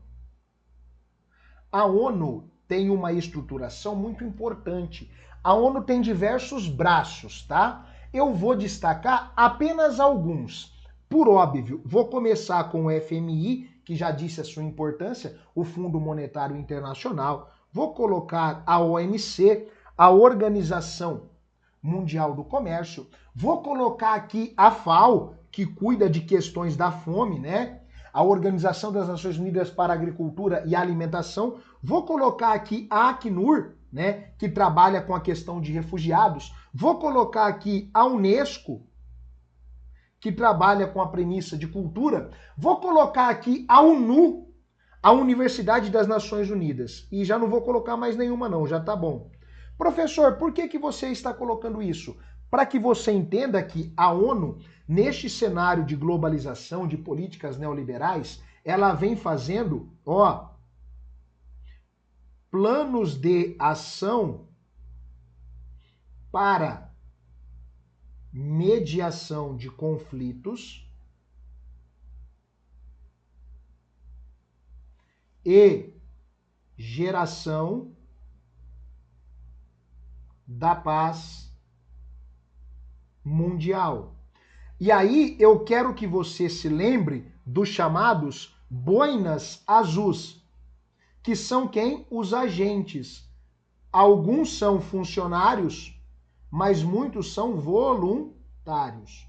A ONU tem uma estruturação muito importante. A ONU tem diversos braços, tá? Eu vou destacar apenas alguns. Por óbvio, vou começar com o FMI, que já disse a sua importância, o Fundo Monetário Internacional. Vou colocar a OMC, a Organização Mundial do Comércio. Vou colocar aqui a FAO, que cuida de questões da fome, né? A Organização das Nações Unidas para a Agricultura e Alimentação. Vou colocar aqui a Acnur, né, que trabalha com a questão de refugiados. Vou colocar aqui a Unesco, que trabalha com a premissa de cultura. Vou colocar aqui a ONU, a Universidade das Nações Unidas. E já não vou colocar mais nenhuma não, já tá bom. Professor, por que você está colocando isso? Para que você entenda que a ONU, neste cenário de globalização, de políticas neoliberais, ela vem fazendo, planos de ação para mediação de conflitos e geração da paz mundial. E aí eu quero que você se lembre dos chamados boinas azuis, que são quem? Os agentes. Alguns são funcionários, mas muitos são voluntários.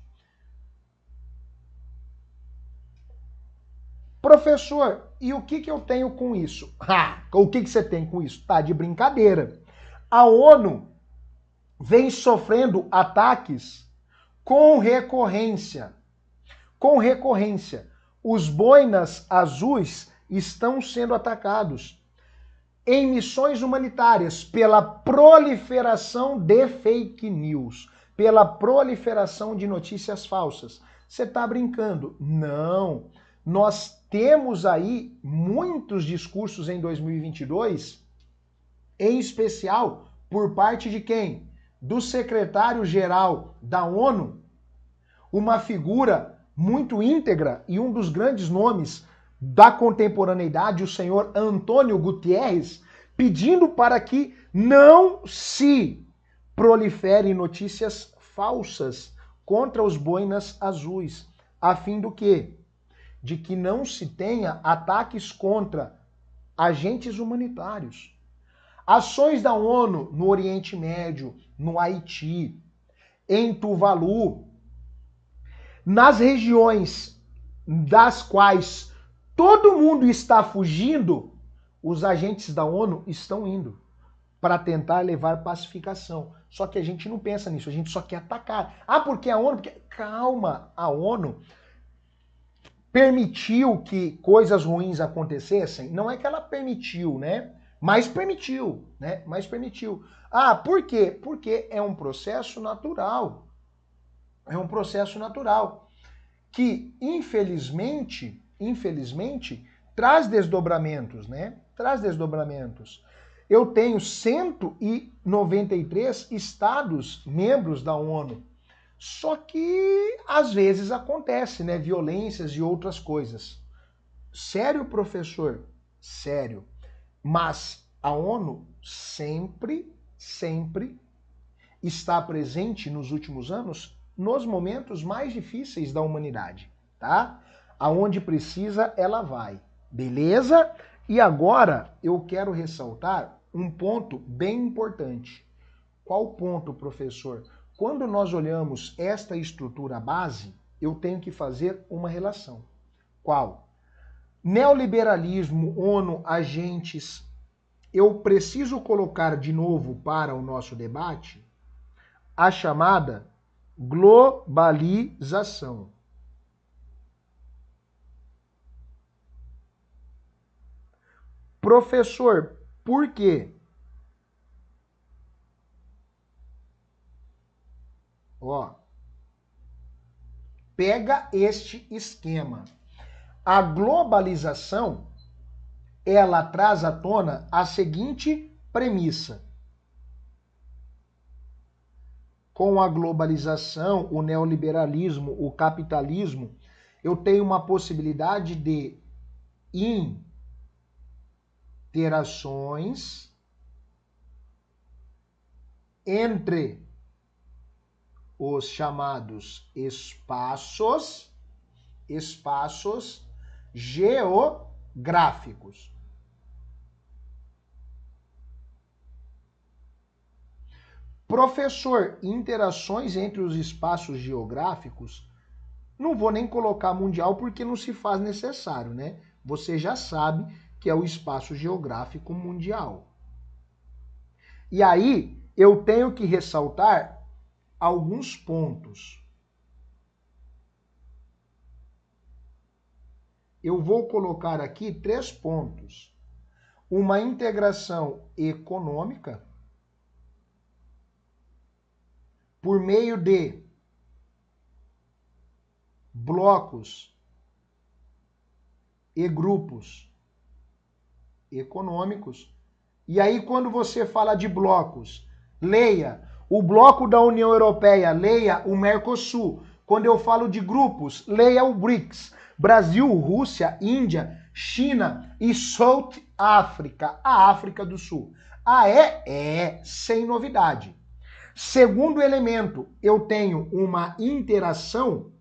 Professor, e o que eu tenho com isso? O que você tem com isso? Tá de brincadeira. A ONU vem sofrendo ataques com recorrência. Com recorrência. Os boinas azuis estão sendo atacados em missões humanitárias pela proliferação de fake news, pela proliferação de notícias falsas. Você está brincando? Não. Nós temos aí muitos discursos em 2022, em especial por parte de quem? Do secretário-geral da ONU, uma figura muito íntegra e um dos grandes nomes da contemporaneidade, o senhor Antônio Guterres, pedindo para que não se proliferem notícias falsas contra os boinas azuis, a fim do quê? De que não se tenha ataques contra agentes humanitários. Ações da ONU no Oriente Médio, no Haiti, em Tuvalu, nas regiões das quais todo mundo está fugindo, os agentes da ONU estão indo para tentar levar pacificação. Só que a gente não pensa nisso, a gente só quer atacar. Ah, porque a ONU... Calma, a ONU permitiu que coisas ruins acontecessem? Não é que ela permitiu, né? Mas permitiu, né? Mas permitiu. Ah, por quê? Porque é um processo natural. É um processo natural que, infelizmente, traz desdobramentos, né? Traz desdobramentos. Eu tenho 193 estados membros da ONU. Só que às vezes acontece, né? Violências e outras coisas. Sério, professor? Sério. Mas a ONU sempre está presente nos últimos anos nos momentos mais difíceis da humanidade, tá? Aonde precisa, ela vai. Beleza? E agora eu quero ressaltar um ponto bem importante. Qual ponto, professor? Quando nós olhamos esta estrutura base, eu tenho que fazer uma relação. Qual? Neoliberalismo, ONU, agentes. Eu preciso colocar de novo para o nosso debate a chamada globalização. Professor, por quê? Ó, pega este esquema. A globalização, ela traz à tona a seguinte premissa. Com a globalização, o neoliberalismo, o capitalismo, eu tenho uma possibilidade de interações entre os chamados espaços geográficos. Professor, interações entre os espaços geográficos, não vou nem colocar mundial porque não se faz necessário, né? Você já sabe que é o espaço geográfico mundial. E aí, eu tenho que ressaltar alguns pontos. Eu vou colocar aqui 3 pontos. Uma integração econômica por meio de blocos e grupos econômicos. E aí, quando você fala de blocos, leia o bloco da União Europeia, leia o Mercosul. Quando eu falo de grupos, leia o BRICS. Brasil, Rússia, Índia, China e South África, a África do Sul. Ah, é? Sem novidade. Segundo elemento, eu tenho uma interação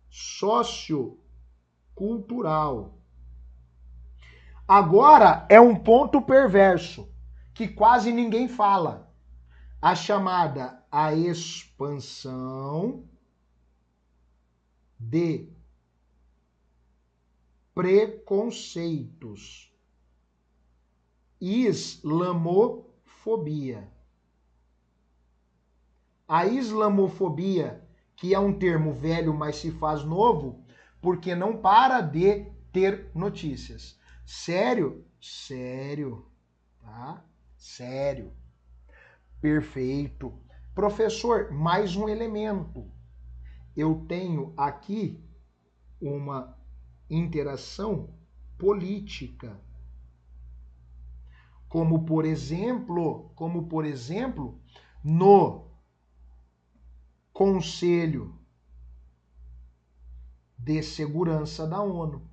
sociocultural. Agora é um ponto perverso, que quase ninguém fala. A chamada a expansão de preconceitos. Islamofobia. A islamofobia, que é um termo velho, mas se faz novo, porque não para de ter notícias. Sério? Sério. Tá? Sério. Perfeito. Professor, mais um elemento. Eu tenho aqui uma interação política. Como por exemplo, no Conselho de Segurança da ONU.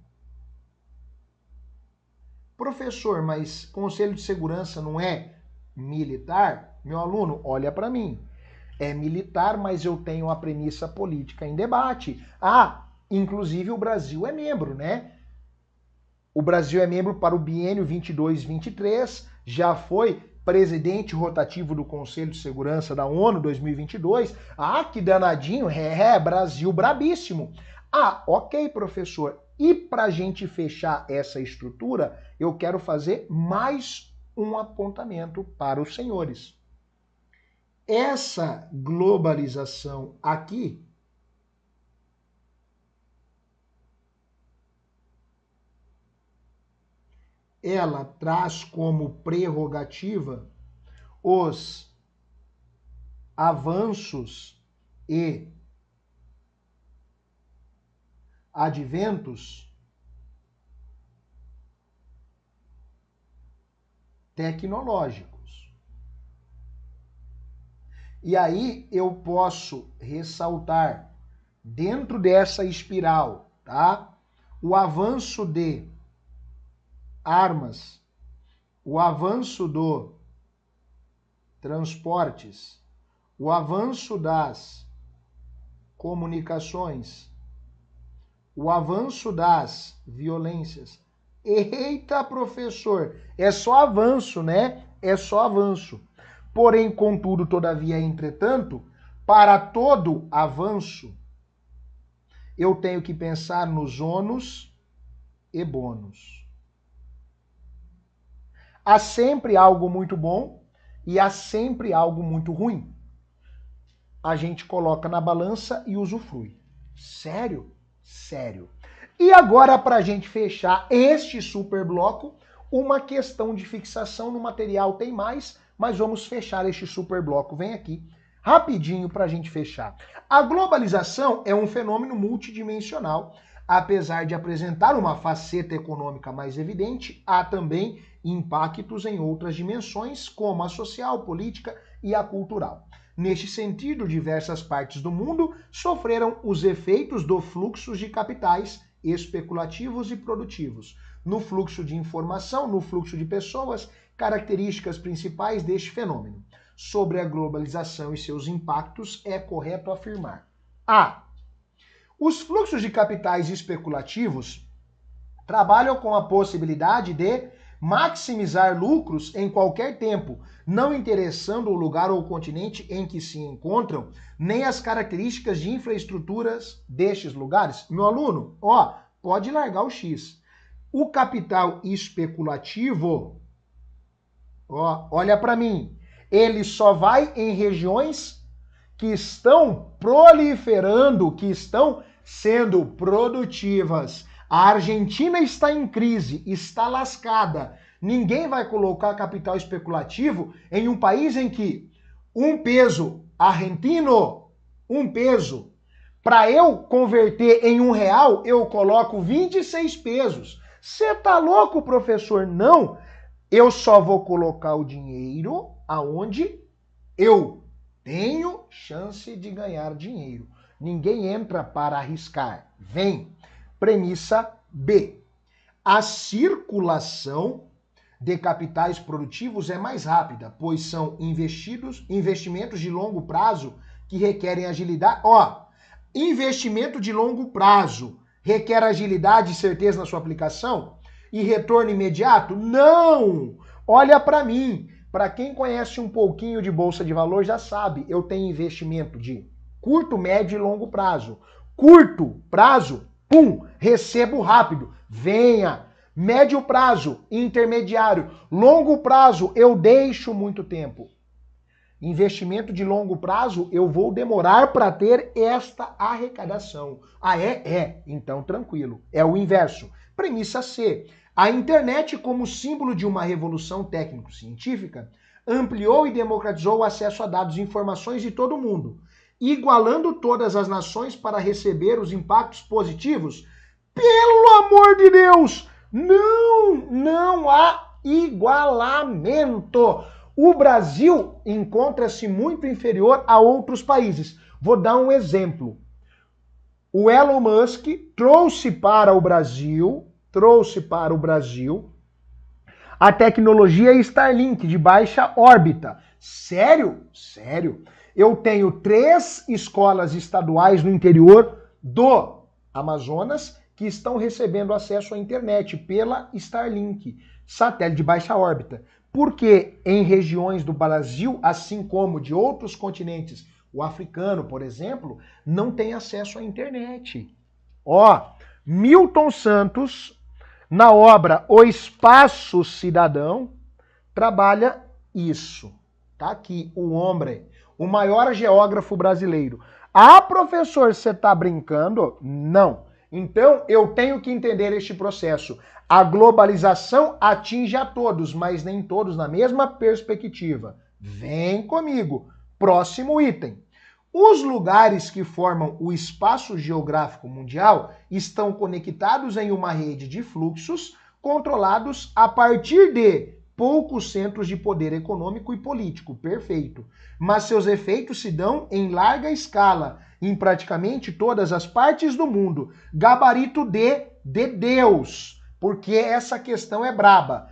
Professor, mas Conselho de Segurança não é militar? Meu aluno, olha para mim. É militar, mas eu tenho a premissa política em debate. Ah, inclusive o Brasil é membro, né? O Brasil é membro para o biênio 22-23, já foi presidente rotativo do Conselho de Segurança da ONU 2022. Ah, que danadinho, Brasil brabíssimo. Ah, ok, professor. E para a gente fechar essa estrutura, eu quero fazer mais um apontamento para os senhores. Essa globalização aqui ela traz como prerrogativa os avanços e adventos tecnológicos. E aí eu posso ressaltar dentro dessa espiral, tá? O avanço de armas, o avanço do transportes, o avanço das comunicações, o avanço das violências. Eita, professor, é só avanço, né? É só avanço. Porém, contudo, todavia, entretanto, para todo avanço, eu tenho que pensar nos ônus e bônus. Há sempre algo muito bom e há sempre algo muito ruim. A gente coloca na balança e usufrui. Sério? Sério. E agora, para a gente fechar este super bloco, uma questão de fixação no material tem mais, mas vamos fechar este super bloco. Vem aqui, rapidinho para a gente fechar. A globalização é um fenômeno multidimensional. Apesar de apresentar uma faceta econômica mais evidente, há também impactos em outras dimensões, como a social, política e a cultural. Neste sentido, diversas partes do mundo sofreram os efeitos do fluxo de capitais especulativos e produtivos, no fluxo de informação, no fluxo de pessoas, características principais deste fenômeno. Sobre a globalização e seus impactos, é correto afirmar: A. Os fluxos de capitais especulativos trabalham com a possibilidade de maximizar lucros em qualquer tempo, não interessando o lugar ou o continente em que se encontram, nem as características de infraestruturas destes lugares. Meu aluno, pode largar o X. O capital especulativo, olha para mim, ele só vai em regiões que estão proliferando, que estão sendo produtivas. A Argentina está em crise, está lascada. Ninguém vai colocar capital especulativo em um país em que um peso argentino, para eu converter em R$1, eu coloco 26 pesos. Você tá louco, professor? Não. Eu só vou colocar o dinheiro aonde eu tenho chance de ganhar dinheiro. Ninguém entra para arriscar. Vem. Premissa B. A circulação de capitais produtivos é mais rápida, pois são investimentos de longo prazo que requerem agilidade. Investimento de longo prazo requer agilidade e certeza na sua aplicação e retorno imediato? Não! Olha para mim. Para quem conhece um pouquinho de bolsa de valor já sabe, eu tenho investimento de curto, médio e longo prazo. Curto prazo, recebo rápido, venha. Médio prazo, intermediário. Longo prazo, eu deixo muito tempo. Investimento de longo prazo, eu vou demorar para ter esta arrecadação. Então tranquilo. É o inverso. Premissa C. A internet, como símbolo de uma revolução técnico-científica, ampliou e democratizou o acesso a dados e informações de todo mundo, igualando todas as nações para receber os impactos positivos. Pelo amor de Deus! Não há igualamento. O Brasil encontra-se muito inferior a outros países. Vou dar um exemplo. O Elon Musk trouxe para o Brasil a tecnologia Starlink de baixa órbita. Sério? Sério. Eu tenho 3 escolas estaduais no interior do Amazonas que estão recebendo acesso à internet pela Starlink, satélite de baixa órbita. Porque em regiões do Brasil, assim como de outros continentes, o africano, por exemplo, não tem acesso à internet. Ó, Milton Santos, na obra O Espaço Cidadão, trabalha isso. Tá aqui, o homem, o maior geógrafo brasileiro. Ah, professor, você tá brincando? Não. Então, eu tenho que entender este processo. A globalização atinge a todos, mas nem todos na mesma perspectiva. Vem comigo. Próximo item. Os lugares que formam o espaço geográfico mundial estão conectados em uma rede de fluxos controlados a partir de poucos centros de poder econômico e político. Perfeito. Mas seus efeitos se dão em larga escala, em praticamente todas as partes do mundo. Gabarito de Deus. Porque essa questão é braba.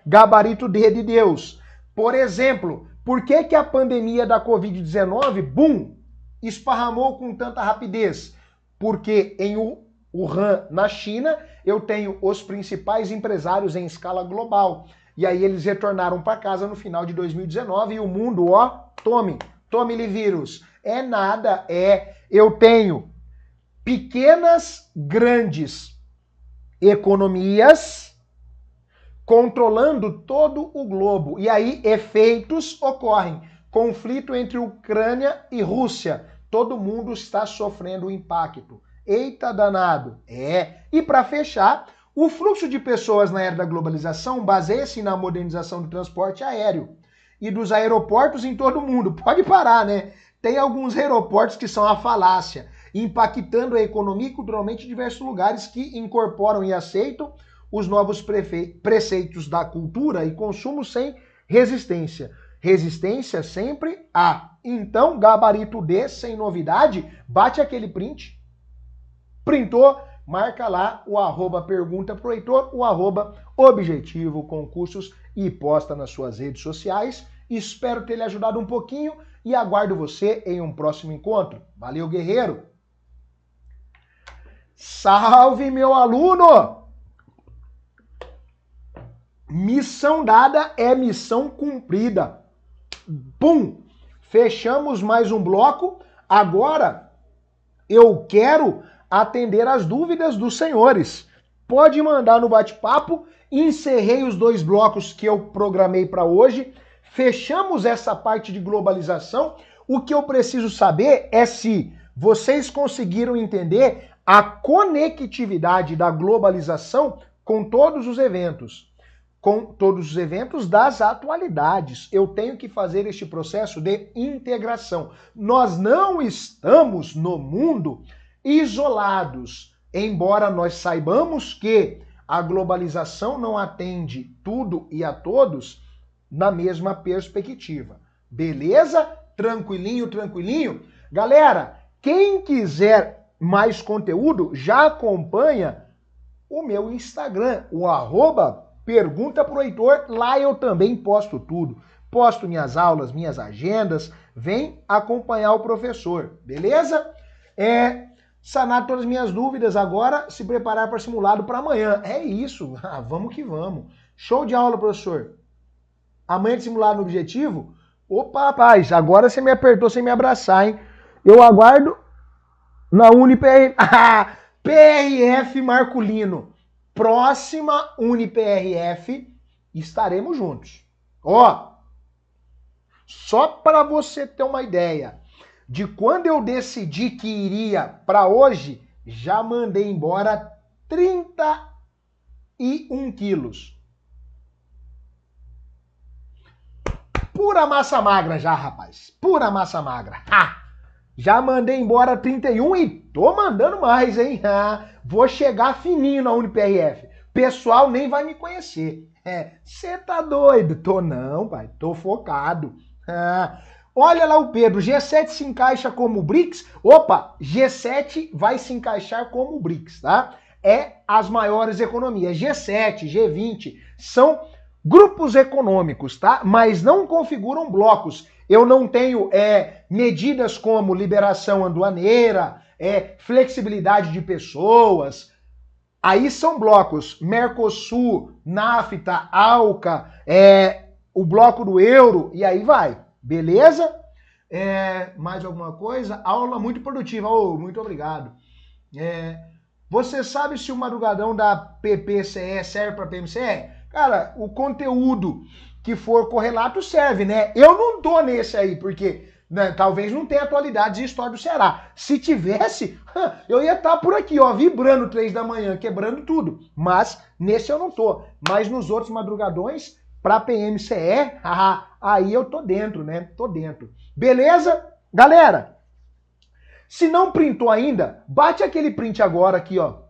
Gabarito de Deus. Por exemplo, por que a pandemia da Covid-19, bum, esparramou com tanta rapidez? Porque em Wuhan, na China, eu tenho os principais empresários em escala global. E aí eles retornaram para casa no final de 2019 e o mundo, ó, tome-lhe vírus. É nada, eu tenho pequenas, grandes economias controlando todo o globo. E aí efeitos ocorrem. Conflito entre Ucrânia e Rússia. Todo mundo está sofrendo o impacto. Eita danado. E para fechar, o fluxo de pessoas na era da globalização baseia-se na modernização do transporte aéreo e dos aeroportos em todo o mundo. Pode parar, né? Tem alguns aeroportos que são a falácia, impactando a economia e culturalmente diversos lugares que incorporam e aceitam os novos preceitos da cultura e consumo sem resistência. Resistência sempre há. Então, gabarito D, sem novidade, bate aquele print, printou, marca lá o @pergunta pro Heitor, o @objetivo concursos e posta nas suas redes sociais. Espero ter lhe ajudado um pouquinho e aguardo você em um próximo encontro. Valeu, guerreiro! Salve, meu aluno! Missão dada é missão cumprida. Pum! Fechamos mais um bloco. Agora eu quero atender as dúvidas dos senhores. Pode mandar no bate-papo. Encerrei os 2 blocos que eu programei para hoje. Fechamos essa parte de globalização. O que eu preciso saber é se vocês conseguiram entender a conectividade da globalização com todos os eventos. Com todos os eventos das atualidades. Eu tenho que fazer este processo de integração. Nós não estamos no mundo isolados, embora nós saibamos que a globalização não atende tudo e a todos na mesma perspectiva. Beleza? Tranquilinho, tranquilinho? Galera, quem quiser mais conteúdo, já acompanha o meu Instagram, o @Pergunta pro Heitor, lá eu também posto tudo. Posto minhas aulas, minhas agendas, vem acompanhar o professor, beleza? Sanar todas as minhas dúvidas agora, se preparar para simulado para amanhã. É isso, vamos que vamos. Show de aula, professor. Amanhã de simulado no objetivo? Opa, rapaz, agora você me apertou sem me abraçar, hein? Eu aguardo na UniPR... PRF Marculino. Próxima UniPRF, estaremos juntos. Ó, só para você ter uma ideia de quando eu decidi que iria para hoje, já mandei embora 31 quilos. Pura massa magra já, rapaz. Pura massa magra. Já mandei embora 31 e tô mandando mais, hein? Vou chegar fininho na UniPRF. Pessoal nem vai me conhecer. Você tá doido? Tô não, pai. Tô focado. Olha lá o Pedro. G7 se encaixa como BRICS? Opa, G7 vai se encaixar como BRICS, tá? As maiores economias. G7, G20 são grupos econômicos, tá? Mas não configuram blocos. Eu não tenho medidas como liberação aduaneira, flexibilidade de pessoas. Aí são blocos, Mercosul, NAFTA, ALCA, o bloco do euro, e aí vai, beleza? Mais alguma coisa? Aula muito produtiva, muito obrigado. Você sabe se o madrugadão da PPCE serve para PMCE? Cara, o conteúdo que for correlato serve, né? Eu não tô nesse aí, porque talvez não tenha atualidades e história do Ceará. Se tivesse, eu ia estar por aqui, ó, vibrando 3 da manhã, quebrando tudo. Mas nesse eu não tô. Mas nos outros madrugadões, para PMCE, aí eu tô dentro, né? Tô dentro. Beleza? Galera, se não printou ainda, bate aquele print agora aqui, ó.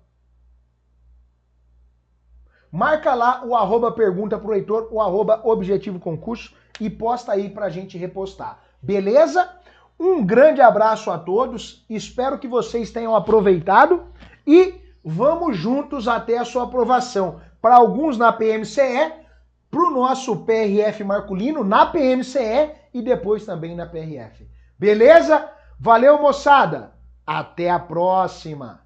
Marca lá o @pergunta pro Heitor, o @objetivo concurso e posta aí pra gente repostar. Beleza? Um grande abraço a todos, espero que vocês tenham aproveitado e vamos juntos até a sua aprovação. Para alguns na PMCE, para o nosso PRF Marculino na PMCE e depois também na PRF. Beleza? Valeu, moçada! Até a próxima!